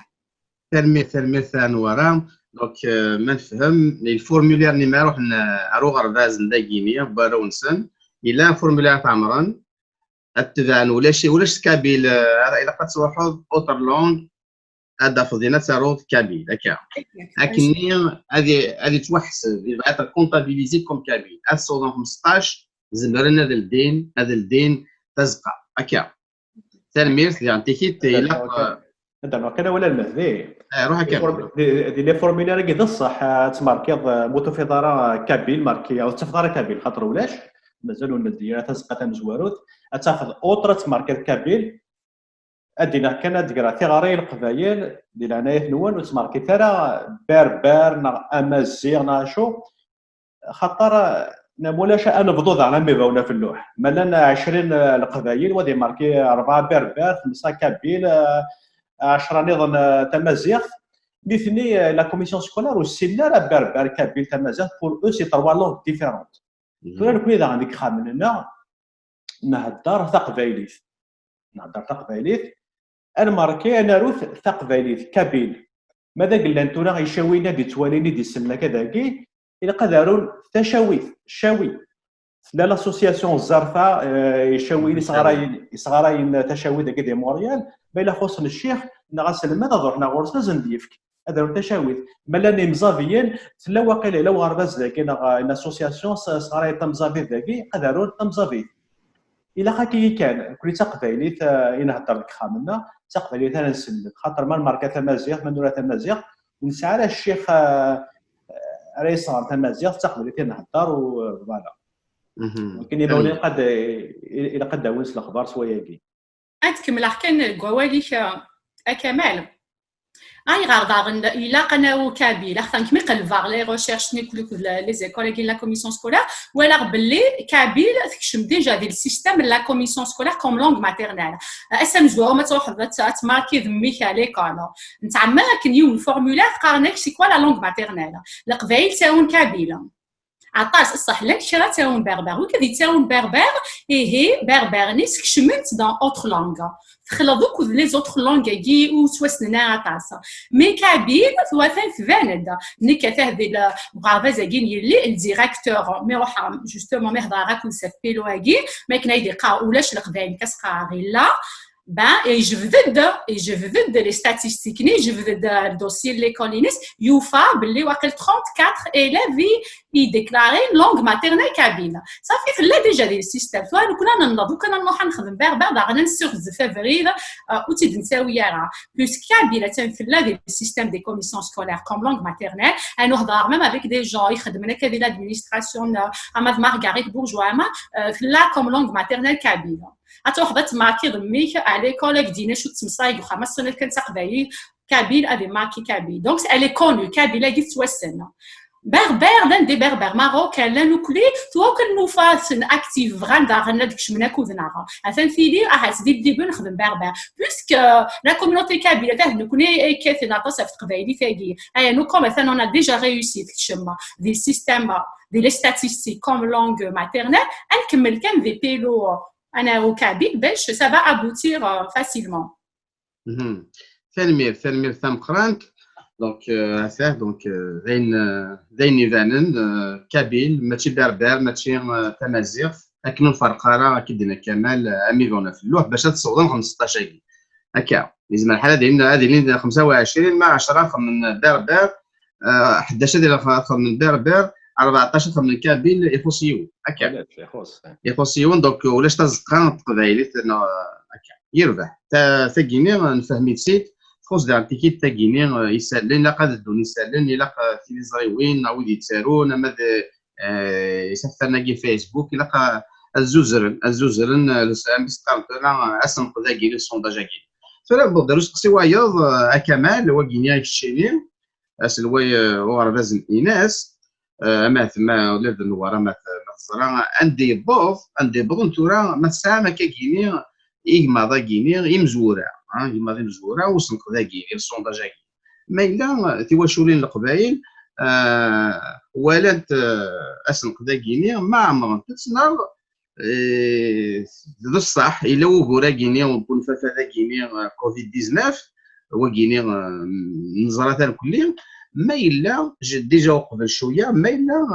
مثال ورا دونك ما نفهم الفورمولير اللي ما روح نروح غرفاز نداكينيا باراونسن الى فورمولير تاع عمران اتبان ولاش كابيل هذا الا قد تروحوا اوتر لونغ هذا فضينا تروح كابيل هكا لكني هذه توحسب يبقى كونطابيليزي كوم كابيل 15 زمرنا هذا الدين تزقى هكا تلميذ اللي عندك هذا كان ولا المهدي روح هكا دي لي فورمولير كي الصح تماركيض موتو في دارا كابيل ماركي او تفضل كابيل خاطر ولاش مازالوا المدينه تزقى تمزواروت تاخذ اوتر تماركيض كابيل ادينا كان ديرا تيغاري القبايل ديال عنايه نوان وتماركي ترى بربر امازيغ ناشو خاطر ولاش انا بضوض على ميباونا في اللوح مالنا 20 القبائل ودي ماركي 4 بربر 5 كابيل 10 نظن تمازيغ مثني لا كوميسيون سكولار والسينا لا بربر كابيل تمازيغ بور او سي 3 لونغ ديفيرونت ولا نكون اذا عندك خامننا نهضر ثقبايليت نهضر ثقبايليت انا ماركي انا روث ثقبايليت كابيل ماذا قلنا انتونا غيشاوينا دي تواليني دي السمنه كذاكي الى قدروا تشاويث شاوي لا لاسوسياسيون الزرفه يشاوي صغاراين تشاوي داك دي موريال بلا خصنا الشيخ نغسل ما نضرنا غورسنا زنديفك هذا تشاويث ملاني مزافيين تلا واقيلا لو غرباز داك ان اسوسياسيون صغاراين تمزافي داكي قدروا تمزافي الى خاكي كان كل تقبايلي ينهضر لك خامنا تقبايلي ثاني نسلك خاطر ما الماركه تمازيغ من دوله تمازيغ نسعى على الشيخ رئيس تمازيغ تقبايلي تنهضر وفوالا ولكن يبغى قد الى قد داوز الاخبار سواياكي عندكم كان قوالي كمال اي غارداغن الى قناو كابيل خاطر كمي قلباغ لي ريشيرش نيكلوك لي زيكول كاين لا كوميسيون سكولار ولا بلي كابيل تكشم ديجا ديال السيستيم لا كوميسيون سكولار كوم لونغ ماتيرنال اسم جوه ما تروح تماركي ذميك عليك انا نتعمل كن يوم فورمولير قارنك سي كوا لا لونغ ماتيرنال القبايل تاعون كابيل عطاس الصح لك شرا تاون بربر وكذي تاون بربر هي بربر نيس كشمت دون اوتر لونغ تخلطوك لي زوتر لونغ كي او توسننا عطاس مي كابيل ثواثن ثفاند نيكا دي برافاز كين يلي الديريكتور مي روح جوستومون مي هضر راك وسف بيلو كي ما كنا يدي قا ولاش القبايل كسقا غير لا et je veux de les statistiques je veux le dossier de l'école Inès youfa باللي واقل 34 élèves ils déclarent langue maternelle kabyle ça fait que là déjà des systèmes soit كنا ننضو كنا نروح نخدم بربر داغنا نسوغ فبراير ou تي نساوي راه plus kabyle تنفلا دي système des commissions scolaires comme langue maternelle انا نهضر même avec des gens يخدمنا كذا l'administration اماد مارغاريت بورجوا لا comme langue maternelle kabyle اتوحدت ماركي ضميك على كوليك دينا شو تمصايق وخمس سنين كنت قبايل كابيل افي ماركي كابيل دونك الي كونو كابيل اللي توسن بربر دان دي بربر ماروك لا نوكلي تو كن نفاسن اكتيف غندا غندك شمنا كوذنا عشان فيدي احس دي دي نخدم بربر بلوسك لا كوميونيتي كابيل تاع نكوني كيفنا تصف قبايلي تاعي اي نو كوم مثلا انا ديجا ريوسي تشما دي سيستيم دي لي ستاتيستيك كوم لونغ ماتيرنال نكمل كان دي بيلو انا وكابيل باش ça va aboutir facilement. ثاني ثم قرانك دونك هذا دونك زين يبانن كابيل ماشي بربر ماشي تمازيغ لكن الفرق راه كيدنا كمال اميغونا في اللوح باش تصوضن 15 كي هكا لازم الحاله ديالنا هذه 25 مع 10 من بربر 11 ديال من بربر 14 من كابيل يخصيو هكا يخصيون دونك ولاش تزقان قبايلي هكا يربح تا كيني نفهمي سيت خص دار تيكيت تا كيني يسالن لا قاد دون يسالن الا في زريوين عاود يتسارون اما يسفرنا كي فيسبوك الا الزوزرن لسام بيستارتنا اسم قدا كيلو سونداج كي فلا بودروس قسيوايض كمال هو كينيا الشينين اسلوي ورباز الاناس ما ثما ولاد النوار ما تزرع عندي بوض نتورا ما تسعى ما كايني إيما ذا كيني يمزورا إيما ذا مزورا وسنق ذا كيني السونداج كي ما إلا تواشولين القبايل ولات أسنق ذا كيني ما عمرن تسنر بصح إلا وكورا كيني ونكون فافا ذا كيني كوفيد 19 هو كيني نزرات الكلية ما إلا ديجا قبل شويه ما إلا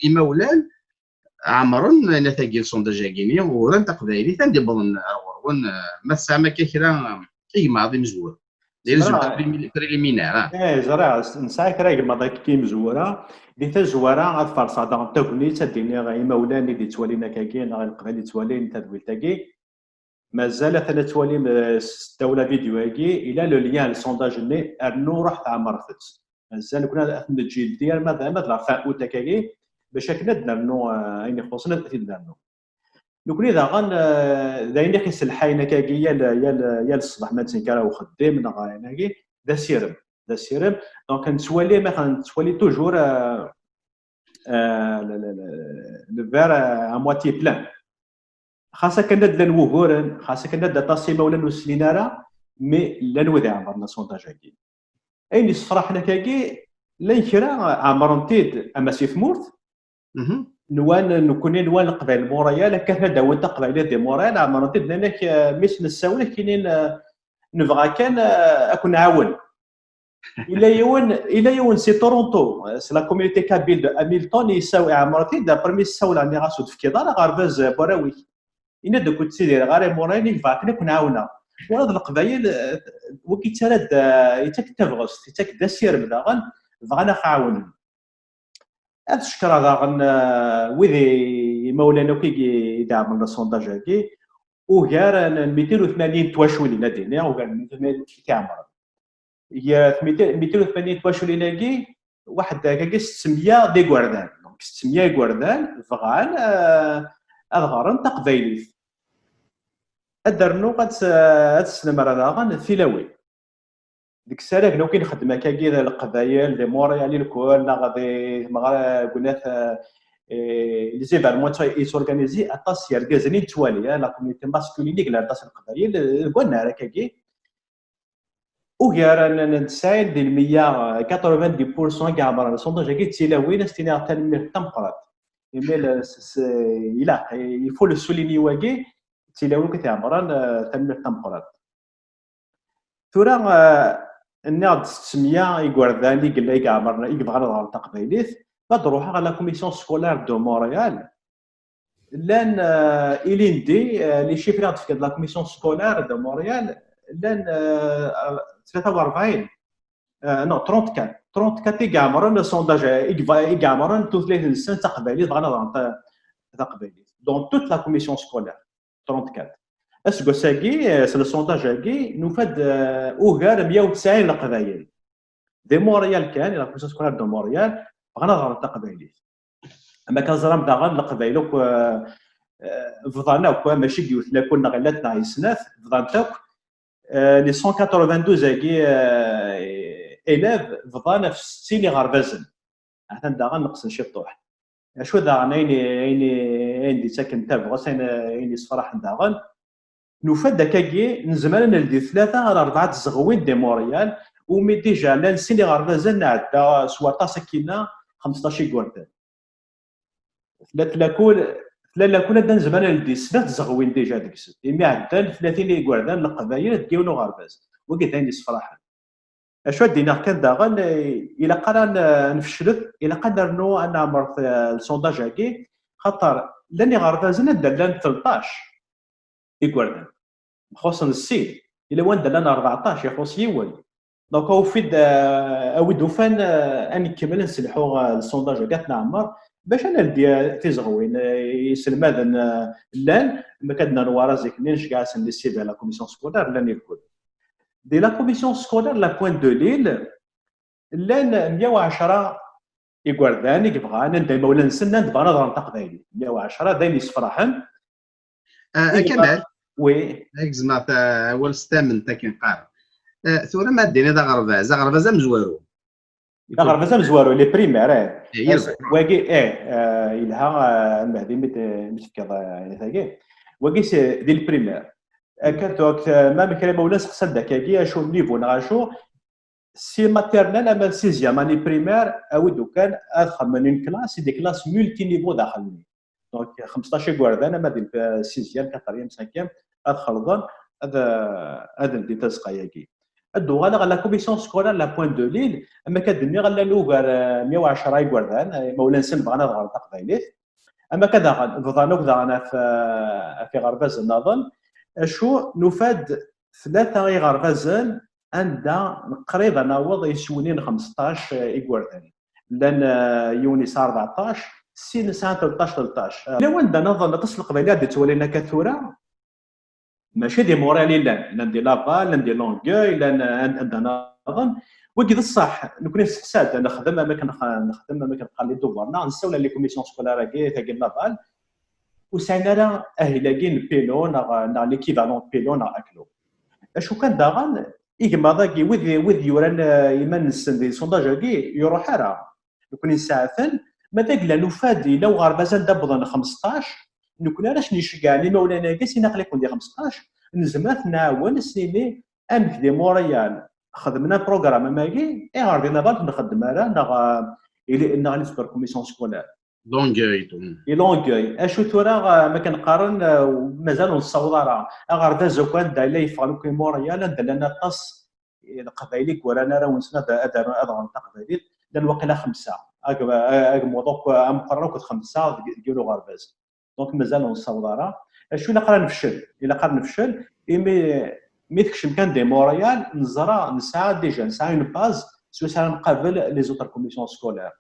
إما ولان عمرن نتاجي السونداج كيني وران تقبايلي تندي بظن ون ما سامع كيرا اي ماضي مزور ديال زوج بريليمينار زرع نساي كرا ما كي مزوره دي تزوره غاد فرصه دون تكوني تديني غا إما ولان اللي توالينا كاين غا القبايل توالين تدويل تاكي مازال ثلاث توالي الدوله فيديو هاكي الى لو ليان السونداج ني ارنو راح عمرفت مازال كنا نجي ديال مثلا فاوت كاكي باش كنا درنو اين خصنا درنو نقول اذا غن دايني قيس الحاينه كاكي يا الصباح ما تنكرا وخدام نغايناكي دا سيرم دونك نتوالي مثلا توالي توجور le verre à moitié plein. خاصة كنا د الوهور خاصة كنا د تصيمة ولا نسلينارا مي لا نوذي عمرنا سونتاج هكي أين صفرحنا كاكي لا يكرا عمرنتيد أما سيف مورت نوان نكونين نوان قبائل موريال كثنا داوت قبائل دي موريال عمرنتيد لأنك مش نساوله كاينين نبغى كان أكون نعاون إلى يوم سي تورونتو سي لا كوميونيتي كابيل دو هاميلتون يساوي عمرنتيد برمي يساوي عندي غاسو في كيدار غارباز براوي إن دو كنت سيدي غير موريني فاكنا كنعاونا وهاد القبايل وكي تراد يتاك تبغس يتاك داسير بداغن بغانا خاون هاد الشكرا داغن ويدي مولانا كي يدعم لنا سونداج هاكي وغير 280 تواشولي نادينا وغير 280 كاميرا هي 280 تواشولي ناكي واحد كاكي 600 دي غوردان دونك 600 غوردان فغان الغرن تقبايلي ادرنو قد السنمر داغن فيلاوي ديك الساعه كنا كنخدم كاكي القبايل دي موريال الكل غادي قلنا لي زيفالمون اي سورغانيزي اطاس يركازني توالي لا كوميتي ماسكوليني كلا اطاس القبايل قلنا راه كاكي وغير نسايد ديال 190% كاع عباره السونداج كي تيلاوي ناس تينا تنمير تمقرات ايميل لا يفو لو سوليني واكي تيلاوي كتعبران تنمير تمقرات ثورا الناض 600 يغورداني قال لي كاع عبرنا يبغى نهار تقبيليت تروح على لا كوميسيون سكولار دو مونريال لان إليندي لي شيفرات في لا كوميسيون سكولار دو مونريال لان 43 نو 34 كاع مرن سونداج كاع مرن 30 سنه تقبيليت بغا نهار تقبيليت دون توت لا كوميسيون سكولار 34 اسكو ساكي سي لو سونداج هاكي نوفاد اوغار 190 القبايل دي مونريال كان لا كوميسيون سكولار دو مونريال بغا نهار تقبيليت اما كان زرام داغن القبايل فضانا وكا ماشي قلت لا كنا غلاتنا يسناث فضانتاك لي 192 زاكي إلاف فضانا في 60 اللي غربازن حتى داغن نقص شي طوح شو داغن عيني ساكن تابغ عيني صفراح داغن نوفاد داكاكي نزمر نلدي 3 على 4 زغوين دي موريال ومي ديجا لا نسيني غربازن عدا سواطا سكينه 15 كوردان لا كل دان زمان نلدي 3 زغوين ديجا ديك السنه مي عدا 30 كوردان القبايل ديونو غرباز وقيت عيني صفراح اشوا دينا كان داغن الى قران نفشلت الى قدر نو انا عمرت السونداج هاكي خاطر لاني غربازن دلان 13 يقولنا خصنا السيد الى وين دلان 14 يخص يول دونك هو فيد اودو فان اني كمل نسلحوا السونداج كاع نعمر باش انا ندي تيزغوين يسلم هذا لان ما كدنا نوارا زيكنينش كاع سنسيب على كوميسيون سكولار لان الكل دي لا كوميسيون سكولار لا بوين دو ليل لان 110 يقرداني كيبغى ندير مولا نسنى نبغى نهضر تقبايلي 110 دايما يصفرحن كمال وي زعما اول ستامن تا كنقارا ثورة ما دينا دا غربازه مزوارو غربازه مزوارو لي بريمير واكي يلها المهدي متفكر يعني ثاكي واكي دي البريمير كانت ما مكرمه ولا سقسل داكاكي شو النيفو نغاشو سي ماتيرنال اما سيزيام اني بريمير اودو كان ادخل من كلاس دي كلاس مولتي نيفو داخلني دونك 15 كوردان اما دي سيزيام كاتريام سانكيام ادخل ظن هذا ندي تسقاياكي الدو غالا لا كوميسيون سكولار لا بوين دو ليل اما كدني غالا لوغار 110 كوردان مولا نسن بغانا نهار تقبايليت اما كذا فضانوك انا في غرباز نظن شو نفاد 3 غربازان عندها قريبه ناوض يسونين 15 يكوردان لان يونس 14 سين ساعه 13 لو عندنا نظن تصل القبيلات اللي تولينا كثوره ماشي دي مورالي لان دي لافال لان دي لونغوي لان عندنا نظن وكذا الصح نكون استحساد نخدم ما كنخلي دوفرنا نساولا لي كوميسيون سكولار كي تاع لافال وساينا اهلاكين بيلون نا ليكيفالون بيلون اكلو اشو كان داغن يجمع ذاكي وذ يوران يمن دي سونداج كي يروح راه يكون يساعفن ماذاك لا نفاد الا وغربازان دابضن 15 نكون علاش نشجعني مولانا كاس ناقل يكون دي 15 نزمات نعاون سيني امك دي موريال خدمنا بروغرام ماكي اي غاردينا بالك نخدم انا الى ان غادي سوبر كوميسيون سكولير لونغوي لونغوي اشو تورا ما كنقارن مازال نصوض راه غاردا زوكان دا لا يفعلوا كي موريال دلنا طاس القبائلي ورانا راه ونسنا هذا منطقه قبائلي دال وقيله 5 موضوع مقرر 5 ديالو غرباز دونك مازال نصوض راه اشو الا قرا نفشل مي تكشم كان دي موريال نسعى ديجا نسعى اون باز سو سا نقابل لي زوتر كوميسيون سكولير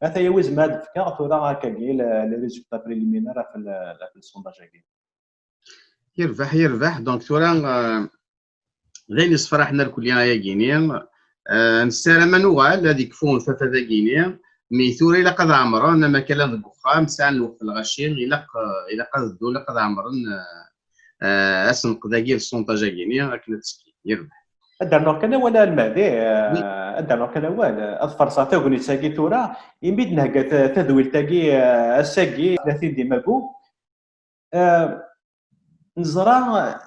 هذا هي ويز ماد فكا تورا هكا كاع لي ريزولتا بريليمينير في السونداج هكا يربح دونك تورا غير نصفر حنا الكليه يا غينيا نسالم نوغال هذيك فون فتا غينيا مي ثوري لا قد عمرنا ما كان البخام ساعه نوف الغشير الا قد الدوله قد عمرنا اسن قداكي السونطاج غينيا راك تسكي يربح درنا كان ولا المهدي درنا كان ولا اظفر صافي غني ساكي تورا يميد نهكا تدويل تاكي الساكي 30 ديما كو نزرا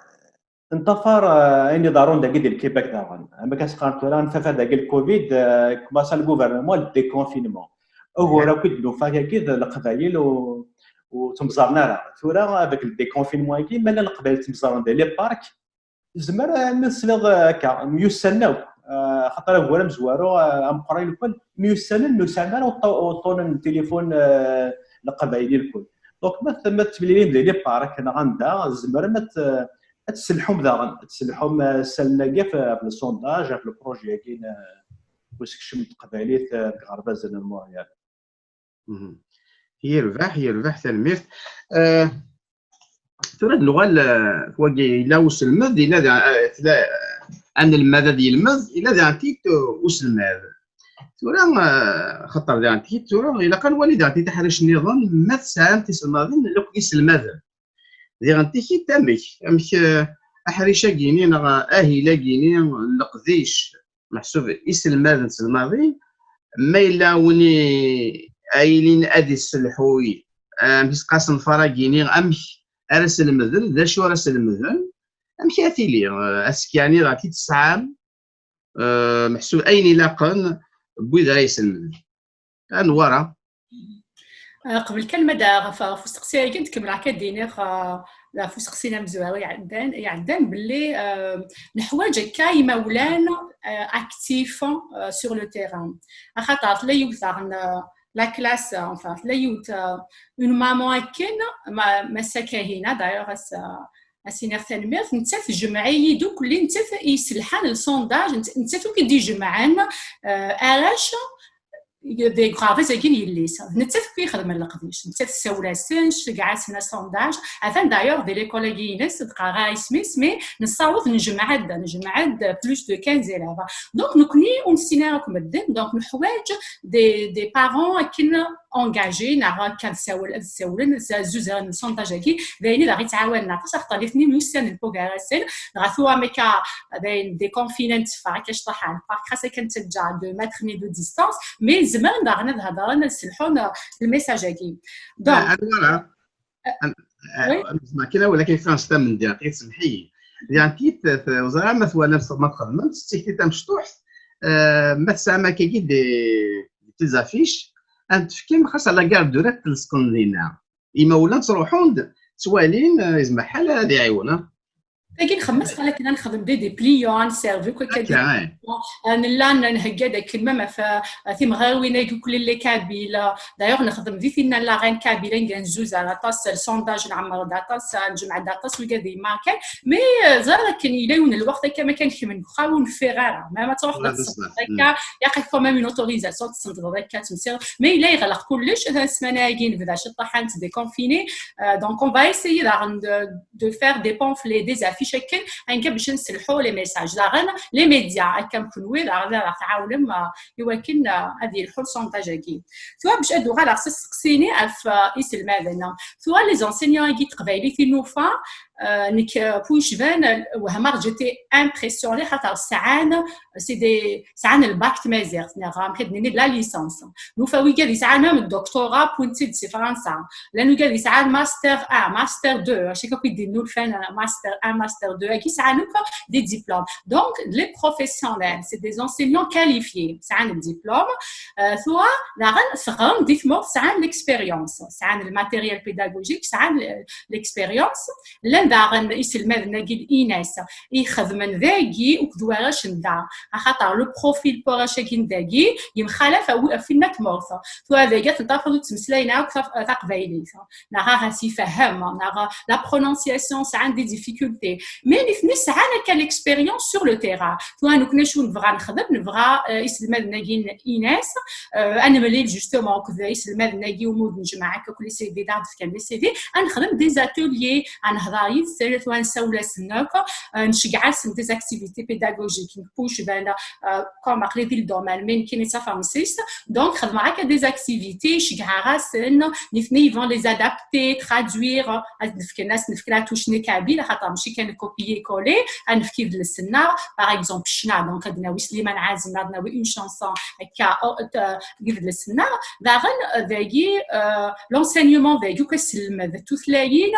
انتفر اني دارون داكي ديال كيباك داغن اما كاسقارت ولا نفافا داك الكوفيد كوماسا الغوفرنمون دي كونفينمون هو راه كيدلو فاكا كيد القبايل وتمزرنا راه ثورا هذاك دي كونفينمون كي مالا القبايل تمزرنا ديال لي بارك زمر نسلغ هكا ميوسناو خاطر هو راه مزوارو مقرين الكل ميوسنن نسانا وطون التليفون القبايلي الكل دونك ما تبليلين ديال لي بارك انا غندا زمر ما تسلحهم داغن تسلحهم سالنا كاع في السونداج في البروجي كاين واش كشمت قبايليت غرباز ديال الموريال يربح تلميذ ترى اللغه كواكي لا وسلمد الا ان الماده ديال المد الا دانتي وسلمد ترى خطر دانتي ترى الا كان والد دانتي تحرش النظام ما تسام تسلمادين لو يسلمد دي غنتي كي تامك احريشه كينين اهيلا كينين لقديش محسوب يسلماد تسلمادين ما الا وني ايلين ادي السلحوي مش قاسم فراغيني امش ارسل المذل ذا شو ارسل المذل امشي اثيلي اسكياني راكي تسعام محسوب اين لاقن بويد رايس المذل كان ورا قبل كلمه دا فسقسي كنت كمل هكا ديني لا فسقسينا مزواري يعدان باللي نحواج كاي مولانا اكتيف سور لو تيران خاطر لا يوثر la classe, enfin, là, il y a une maman qui ma ساكاهينا d'ailleurs à سينيرتين ميرت نتاف جمعيه دوك اللي نتاف يسلحان السونداج نتاف كيدي جمعان الاش دي غرافيز كاين يليس نتاف كيخدم القديش نتاف سولاسنش كاع سنا سونداج افان دايور دي لي كوليغينس تقرا اسميس مي نصاوب نجمع بلوس دو 15 élèves دونك نكوني اون سيناركم الدين دونك نحواج دي بارون كنا انجاجي نعرف كان ساولن زوزان سونتاجاكي دايني دا غيتعاوننا خاطر الاثنين ميوسان البوغاراسين غاثوا ميكا داين دي كونفيننت فاكاش طاح البارك خاصه كانت تجا دو متر مي دو ديستانس مي زمان داغنا نهضر نسلحون الميساجاكي دونك ما كاين ولكن فرنسا من دقيقه سمحي يعني وزاره مثلا ما تخدمش تيكتي مشطوح ما تسمى كي دي تيزافيش انت فكيم خاصه لا كار دو رات تلصقن لينا اما ولا تروحون توالين يزمع حال هذه عيونه لكن خمس على كنا نخدم دي بليون سيرفي كدا انا نهكا داك الكلمه في مغاوينا كل اللي كابيله دايوغ نخدم فينا لا غين كابيله كنزوز على طاس السونداج نعمر داطاس نجمع داطاس وكذا ما كان مي زار كان يلاون الوقت كما كان من خاون فيغارا ما تروح هكا ياخذ كومام اون اوتوريزاسيون تصنت هكا تمسير مي لا يغلق كلش السمانه كاين بدا شي طاحنت دي كونفيني دونك اون فا ايسيي دو فير دي بونفلي دي افيش شكل انك باش نسلحوا لي ميساج داغن لي ميديا كنكونوا داغ تعاون يمكن هذه البورسونتاج كي سواء باش ادو غير خص تسقسيني في اسم المدينه سواء لي زونسينيون كي تقبايلي في نوفا نك بويش فان وهما جيتي امبرسيوني خاطر ساعان سي دي ساعان الباك مازيغ نغام كدني لا ليسانس نوفا وي قال ساعان من الدكتوراه بوينتي سي فرنسا لانه قال ساعان ماستر 1 ماستر 2 شي كوي يديروا الفن ماستر 1 ماستر 2 كي ساعان دي ديبلوم دونك لي بروفيسيونيل سي دي انسينيون كاليفيي ساعان الدبلوم ثوا لاغن فغم ديتمور ساعان ليكسبيريونس ساعان الماتيريال بيداغوجيك ساعان ليكسبيريونس داغن يسلم ناقي إيناس يخدم ذاكي وكدواش ندا خاطر لو بروفيل بوراشاكي نداكي يمخالف فينا تمورث تو هذاك تنطفلو تمسلاينا تقبايلي نغا سي فهم نغا لا برونونسياسيون ساعات دي ديفيكولتي مي نفني ساعات كان اكسبيريونس سور لو تيرا تو نكون شو نبغى نخدم نبغى يسلم ناقي إيناس انا ملي جوستومون كذا يسلم ناقي ومود نجمع كل سي في دار كان لي سي في نخدم دي زاتوليي نهضر سيرت ونسول سناك نشجع سن دي اكتيفيتي بيداغوجيك نبوش بان كوم اقلي في الدومين من كاين سافارمسيس دونك خدم معاك دي اكتيفيتي شجع راسن نفني فون لي ادابتي ترادوير نفك الناس نفكرها توشني كابيل خاطر ماشي كان كوبيي كولي نفكي للسنا باغ اكزومبل شنا دونك عندنا سليمان عازم عندنا اون شانسون هكا كيف للسنا داغن ذاكي لونسينيومون ذاكي كسلم توثلاين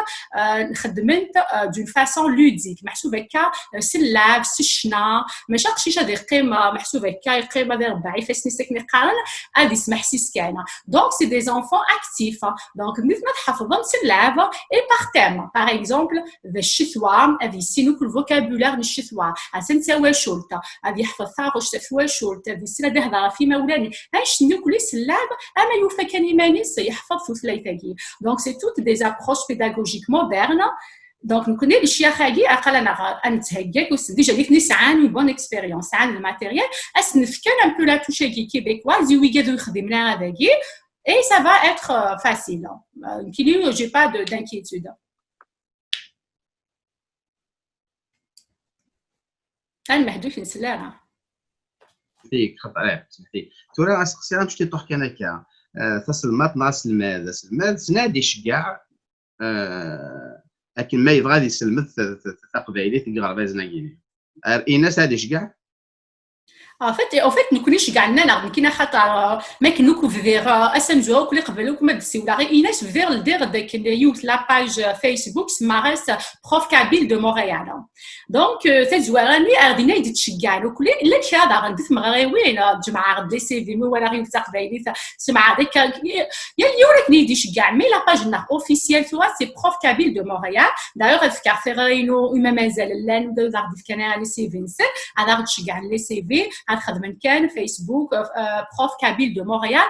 خدمت d'une façon ludique محسوبه هكا سلاب سشنا ماشي شي هذه قيمه محسوبه هكا قيمه ديال ربعي فاش نسكني قارن هذه سمح سيس كاينه دونك سي دي زونفون اكتيف دونك مثل ما تحفظهم سلاب اي باغ تيم باغ اكزومبل ذا الشتوى هذه سينو كل فوكابولار الشتوى اسنسوا شولتا هذه يحفظها واش تسوى شولتا هذه سلا دهضر في مولاني اش نكل سلاب اما يوفى كان يماني سيحفظ في ثلاثه دونك سي توت دي ابروش بيداغوجيك مودرن دونك نكوني الاشياء خاقي اقل انا نتهكاك ديجا ديك نسعان بون اكسبيريونس عن الماتيريال اسنفكر ان بو لا توشي كيبيكواز وي قادو يخدمنا هذاكي اي سا فا اتر فاسيل كيلو جي با دانكيتود كان محدود في السلاره فيك خطأ فيك تورا اسقسي راه مشتي طوح كان هكا تسلمات ناس المال سنادي شكاع لكن ما يبغى يسلم تقبايلي تقرا بازناكيني الناس هذه شكاع فات نكونيش كاع لنا كاين خاطر ما كنوكو فيغ اسنجو كل قبلوك ما دسيو لا ايناس فيغ دير داك اليوت لا باج فيسبوك سمارس بروف كابيل دو مونريال دونك تزوارني اردينا يدي تشكال وكل الا كذا غندث مغريوين جماعه غدي سي في مو ولا غير تقبايلي سمع ديك يا اليورك نيدي شكال مي لا باج نا اوفيسيال توا سي بروف كابيل دو مونريال دايوغ تفكر فيغينو ما مازال لا ندير غادي كان لي سي في نسى هذا غتشكال لي سي في خدمت كان فيسبوك بروف كابيل دو مونريال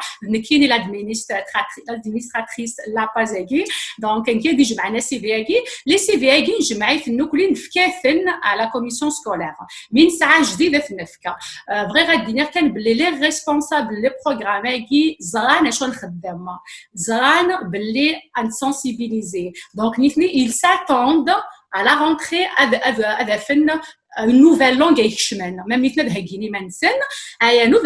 كاين لادمينستراتريس لا بازاكي دونك كاين دي جمعنا سي في اكي لي سي في اكي نجمعي في النوكلين نفكاثن على كوميسيون سكولير من ساعه جديده في النفكه فغي غادي كان بلي لي ريسبونسابل لي بروغرام اكي زران شنو نخدم زران بلي انسونسيبيليزي دونك نيتني ils s'attendent à la rentrée هذا فن une nouvelle langue يكشمل même مثل هكيني ما نسن ايا نو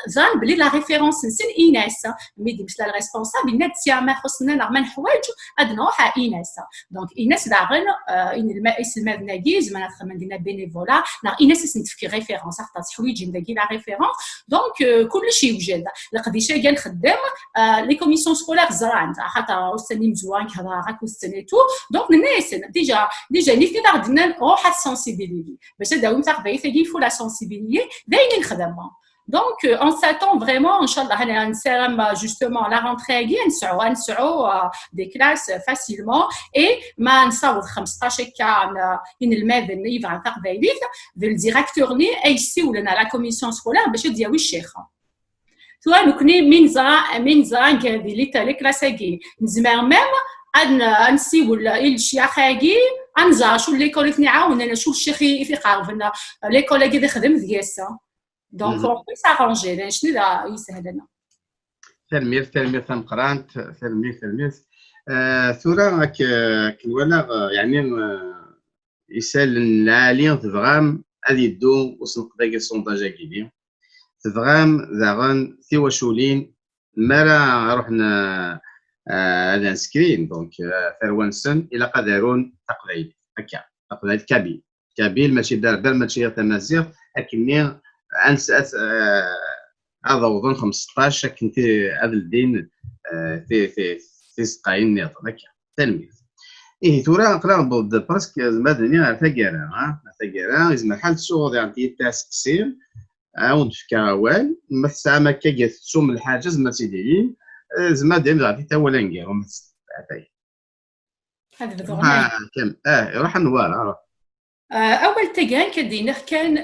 زان بلي لا ريفيرونس نسن ايناس ميدي مثل الريسبونسابل نتيا ما خصنا نعمل حوايج ادنوها ايناس دونك ايناس داغن ان المائس المدناكي زعما نخدم دينا بينيفولا نا ايناس نتفكر ريفيرونس حتى حوايج نداكي لا ريفيرونس دونك كلشي يوجد لقديش كاع نخدم لي كوميسيون سكولير زران خاطر استني مزوان كذا راك وستنيتو دونك الناس ديجا نيفني داغدنا روح السنسيبيليتي باش داوم تقبايل تاعي فو لا سنسيبيليتي دايما نخدمها Donc, on s'attend vraiment, Inch'Allah, justement, à la rentrée, نسعوا des classes facilement et ما نصاوب 15 كان إن الماذن يبغى تقبايل الديريكتور لي يسيو لنا لا كوميسيون سكولير باش دياوي الشيخة. سواء نكوني من زان كهذه اللي تاع كلاساكي نزمر ميم نسيو الشيخ هاكي انزا شو ليكول نعاون انا شو الشيخ في قاربنا ليكول اللي يخدم ديالسا دونك اون بي سارونجي شنو لا يسهل لنا تلميذ قرانت تلميذ ثورة كنولا يعني يسال العالي تفغام غادي يدو وسنق داك السونداج كيدي تفغام داغن ثيواشولين مالا رحنا هذا سكرين دونك ثروانسن الى قدرون تقبيل هكا تقبيل كابيل ماشي دار ماشي تمازيغ لكني انسات هذا وظن 15 كنت هذا الدين في سقاين نيط هكا تلميذ تورا نقرا بود براسك مدني على ثقيرة زعما حال الشغل عندي تاع سقسيم عاود في كاوال ما تسعى ما كاع تسوم الحاجه زعما تيديرين زعما دير غادي تا ولا نكير وما تستعطي هذا بالضبط كم روح نوار اول تيغان كدينا كان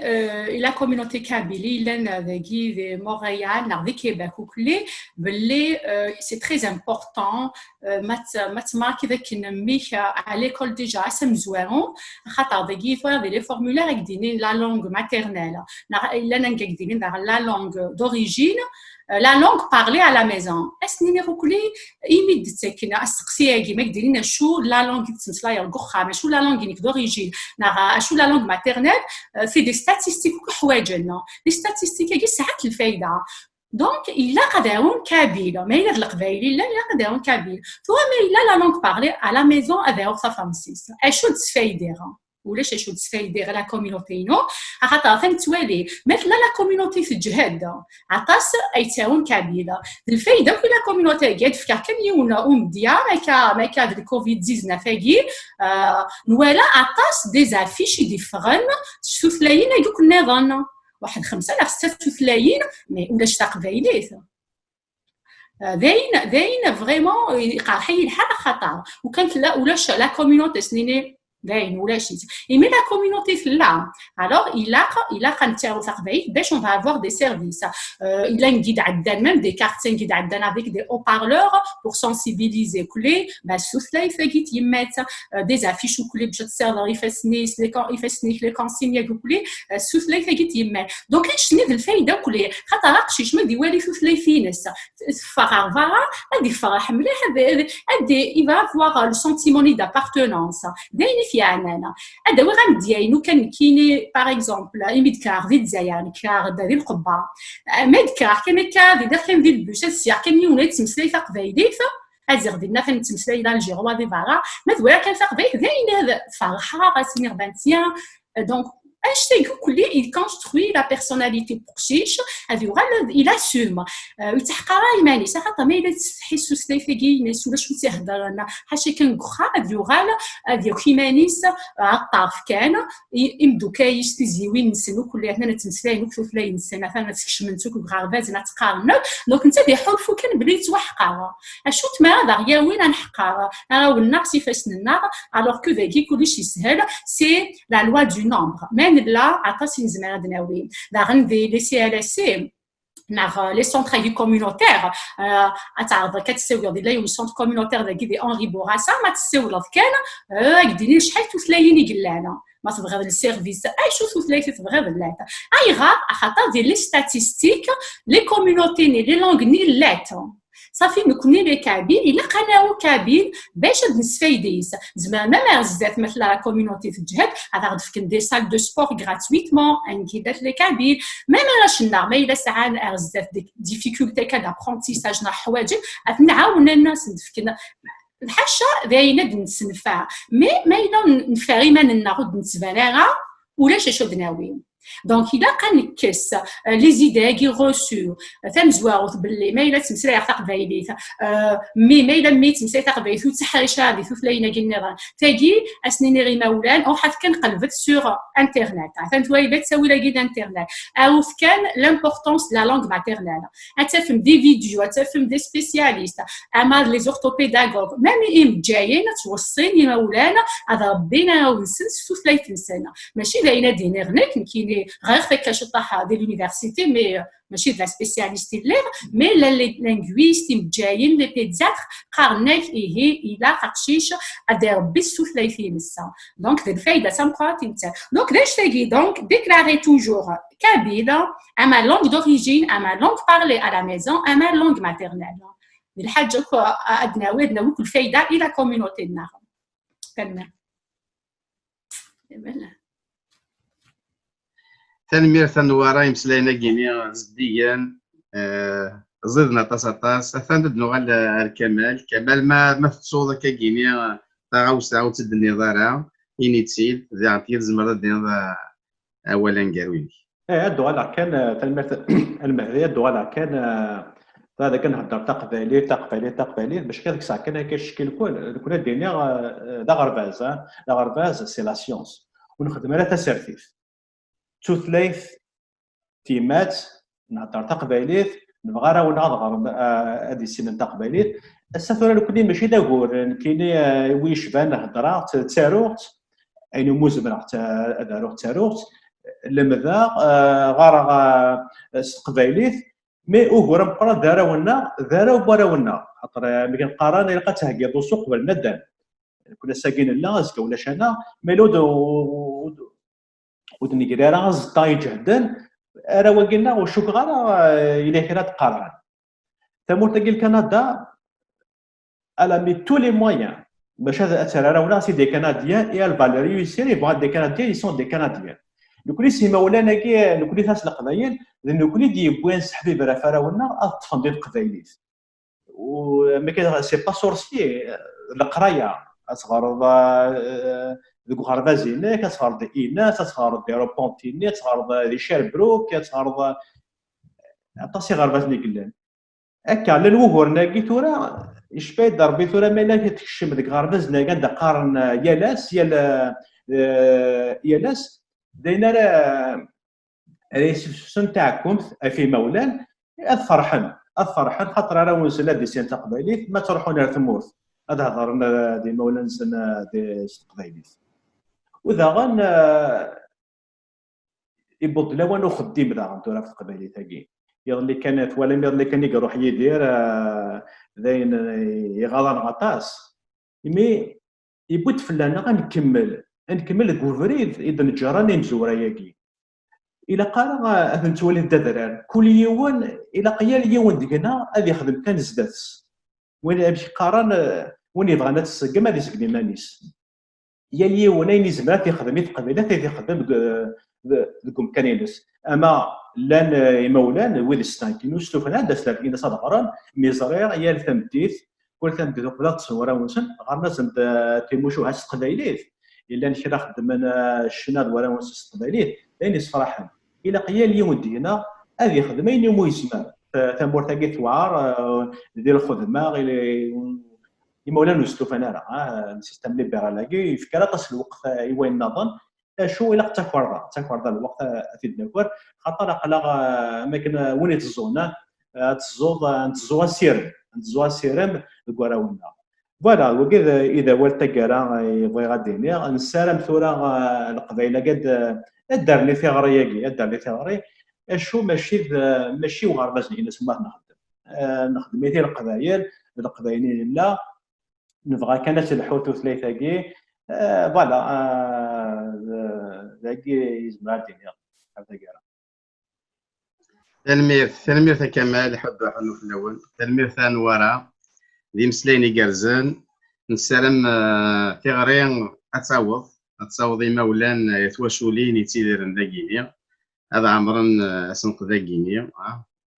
لا كوميونيتي كابيلي لان ذاكي في مونريال نا في كيباك وكلي باللي سي تري امبورطون ما تماركي ذاك نميك على ليكول ديجا اسم زوارون خاطر ذاكي فوا لي فورمولير كديني لا لونغ ماتيرنيل الا نكديني لا لونغ دوريجين la langue parlée à la maison. Est-ce que vous voulez imiter que na asqsiya qui mek dilina chou la langue تسمسلا يرقخها ماشو la langue d'origine نا شو la langue maternelle في des statistiques حوايجنا les statistiques كي ساعات الفايده دونك الا قدرون كابيل ما الا القبايلي لا الا قدرون كابيل تو ما الا la langue parlée à la maison avec sa famille اشو تفايدها ولاش شو تفايدي غير لا كوميونيتي نو خاطر فين توالي مثل لا كوميونيتي في الجهاد عطاس ايتاون كابيله الفايده في لا كوميونيتي قاد فكر كم يوم ديا ما كا الكوفيد 19 فاكي نوالا عطاس دي زافيش ديفرن شوف لاين يقولك النظام واحد 5 على 6 لاين مي ولاش تقبايليت داين فريمون قاحي الحق خطر وكانت لا ولاش لا كوميونيتي سنيني باين ولا شيء mais la communauté là alors il a quand tu as on va avoir des services il a une guide عندنا même des cartes guide عندنا avec des haut-parleurs pour sensibiliser كلي باش سوسلا يفاقيت يمات des affiches وكلي باش تسير يفسني لي كونسيني كلي سوسلا يفاقيت يمات دونك شنو الفايده كلي خاطر قشيش ما ديوالي سوسلا فينس فرغ هذه فرح مليح هذه il va avoir le sentiment d'appartenance في عنانا هذا وين غندياينو كان كايني باغ اكزومبل يمدكار في الجزائر كار داري القبه مدكار كان كار داخل في البوش السير كان يونا تمسلي تقبايدي هذه غدينا فين تمسلي دار الجيروا دي فارا ما دولا كان تقبايد زين فرحه غاسيني 21 دونك Hashtag il construit la personnalité pour chiche, il assume. التحقرا يماني صراحه ما الا تحسوا سليفيكي ناس ولا شو تهضرنا حاشا كان غخا ديوغال ديال كيمانيس عطاف كان يمدو كايش تزيوين نسنو كل حنا نتمسلاين وكفوف لا ينسنا فانا تكشمنتوك بغارباز نتقارنوا دونك انت بيحرفوا كان بلي توحقا اشو تما دغيا وين نحقا راه النقص فاسنا alors que ذاكي كلشي يسهل سي لا لوا دو نومبر là عطاسين زمان دناوي داغن دي CLSC les centres communautaires اتعرض كتساوي ديال لي سونتر كومونيتير داكي دي اونري بوراسا ما تساوي كان قديني شحال توثلايني قلانا ما تبغي هذا السيرفيس اي شو ثلاثه تبغي بلات اي غا خاطر ديال لي ستاتيستيك لي كومونيتي ني لي لونغ ني لات صافي نكوني لي كابيل الا قناو كابيل باش نستفيديس زعما ما بزاف مثل لا كوميونيتي في الجهاد هذا غد فكن دي سال دو سبور غراتويتمون انكيدات لي كابيل ما راشنا ما الا ساعه بزاف ديفيكولتي كان ابرونتيساج نا حوايج نعاون الناس فكنا الحاجه باينه نسنفع ما الا نفاري ما ناخذ نتباناها ولا شو دناوي دونك الا كنكس لي زيداغي غوسو تمزواوت باللي ما الا تمسلا يعتق بايليت مي ما الا مي تمسلا تقبيثو تحريشه هذه ثلاثه النظام تاجي اسنيني غير مولان او حتى كنقلبت سور انترنت فهمت وايلا تساوي لا كيد انترنت او كان لامبورطونس لا لونغ ماتيرنال تفهم دي فيديو تفهم دي سبيسياليست اما لي زورتوبيداغوغ ميم جايين توصيني مولانا هذا ربينا ونسن ثلاثه سنه ماشي باينه دينيرنيك كاين غير فيك شطاحه ديال لونيفرسيتي مي ماشي ديال سبيسياليست ليغ مي لي لينغويست مجايين لي بيدياتر قارناك الى قشيش ادير بسو 30 سنه دونك دي الفايده سامبرات انت دونك داش تاكي دونك ديكلاري توجور كابيلا اما لونغ دوريجين اما لونغ بارلي à la maison اما لونغ ماتيرنال الحاجه ادنا ودنا كل فايده الى كوميونيتي النار كلمه تنمير ثنورا يمسلاينا كينيا زديا زدنا طاس ثاند نغال الكمال ما تصوض كينيا تاغاوسا وتد النظاره ينيتسيل ذي عطير زمرة دين اولا كارويني الدوغالا كان تنمير المهديه الدوغالا كان هذا كنهضر تقبالي باش كذاك الساعه كان كيشكل كل دينيا لا غرباز سي لا سيونس ونخدم على تسرفيف توثليث تيمات نهضر تقباليت نبغى راه ونهضر هذه السنه تقباليت السفر كلي ماشي داكور كاين ويشبان نهضر تاروت اين موزمرا داروت تاروت لمذا غارا قبايليت مي اوغورا مقرا دارا وبراونا خاطر ملي كنقارن يلقى تهكيض السوق قبل ندان كنا ساكين لا زكا ولا شانا ميلود ودنيكرا راه زطاي جهدا راه وقلنا وشوك غير الى كرا تقارن ثمورت كيل كندا على مي تو لي مويان باش هذا اثر راه ولا سي دي كنديان اي الفاليري يسيري بغا دي كنديان يسون دي كنديان لكل سيما ولا كي لكل ناس القبايل لانه كل دي بوين سحبي برا فراولنا اطفال ديال القبايليت وما كاين سي با سورسي القرايه اصغر ذوك غربازينيك اصغر دي ايناس اصغر دي روبونتينيت اصغر دي شيربروك اصغر عطاسي غربازني كلان هكا على الوهور ناكي تورا يشبه ضربي تورا ما تكشم ديك غربازنا كان قارن يالاس داينا راه ريسبسيون تاعكم في مولان الفرحان خاطر راه ونسلا دي سين تقبايليت ما تروحون للثمورث هذا هضرنا دي مولان سنه دي تقبايليت وذا غن يبط لا وانو خديم دا غنتورا في القبايليت هاكي يضلي كانت ولا اللي كان يروح يدير داين يغاضن غطاس مي يبوت فلانا غنكمل كوفريد اذا نجراني مزوره ياكي الى قال هذا نتولي الدراري كل يوم الى قيال يوم ديكنا غادي يخدم كان زدات وين يمشي قارن وين يبغى نتسقم هذا يسقم مانيس يا اليوم اين زمرات يخدم في قبيلات يخدم دكم كانينس اما لان مولان ويد ستانكينو ستوفنا داس لكن صدقران ميزرير يا الثمتيث كل ثمتيث ولا تصور ونسن غارنا زند تيموشو هاس قبايليت الا نشرا خدمنا الشناد ولا ونسس قبايليت لين يصفرحن الى قيا اليوم دينا هذه يخدم اين يوم يسمع ثمور تاكي توار ديال الخدمه غير مولان وستوفنا راه السيستم ليبرالاكي في كراطس الوقت وين نظن شو الى تكفر الوقت في الدكور خاطر قلق اماكن وين تزونا تزوا سيرم كوراونا فوالا وكذا اذا ولت كرا يبغي غادي نسالم ثورا القبيله قد دار لي ثغري شو ماشي وغرباز الناس ما نخدم مثل القبايل لا نبغى كانت الحوت ثلاثه كي فوالا ذاك يزمر الدنيا هذا كاع تنمير كمال حد حنو في الاول تنمير ثاني ورا دي مسليني كرزان نسلم تيغرين تصاوض مولان يتواشولين يتيدرن ذا كينيا هذا عمرن سنق ذا كينيا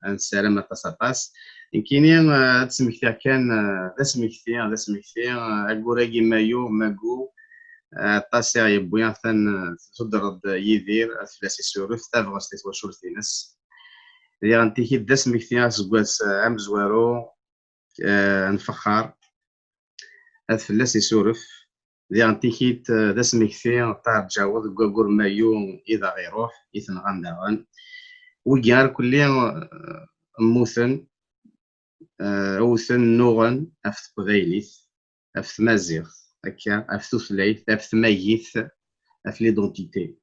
نسلم تصاطاس كينيا تسمكتيا كان ذا سمكتيا اكوراكي مايو ماكو طاسيا يبويا ثان تدرد يدير فلاسي سورف تافغس تيتواشول تينس اللي غنتيكي دا سمكتيا سكواس عام زوارو نفخر هاد فلاس يسورف اللي غنتيكي دا سمكتيا طار تجاوز كوكور مايو اذا غيروح يثنغان داغن وكيار كلي موثن اوثن نوغن افت قبايليت افت مازيغ هكا افت توثلايت افت مايث افت ليدونتيتي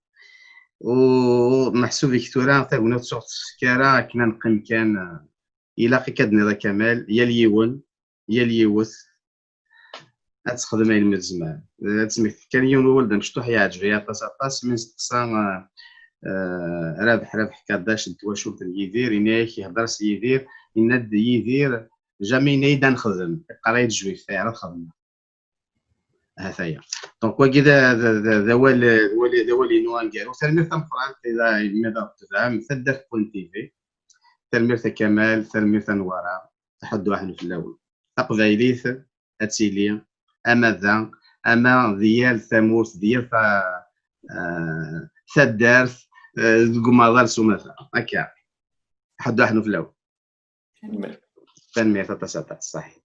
ومحسوب كتورا تاكونا تصوت كارا كنا نقيم كان الى كادني ذا كمال يا اليون يا اليوث تخدم علم الزمان تسميت كان يوم ولد مشطوح يعجب يا طاس من استقسام رابح كاداش تواشوف يدير ينايك يهضر يدير يند يدير جامي نيدا نخدم قرايه جويف تاع الخدمه هذايا دونك وكذا ذوالي نوان قالوا ترمير تمفران إذا ماذا تزعم تدف بون تي في ترمير كمال ترمير نوارا تحدوا احنا في الأول تقبايليث أتسيلي أما ذا أما ديال ثموس ديال ثدارث قماضال سومثا هكا حدوا احنا في الأول تنمية 19 صحيح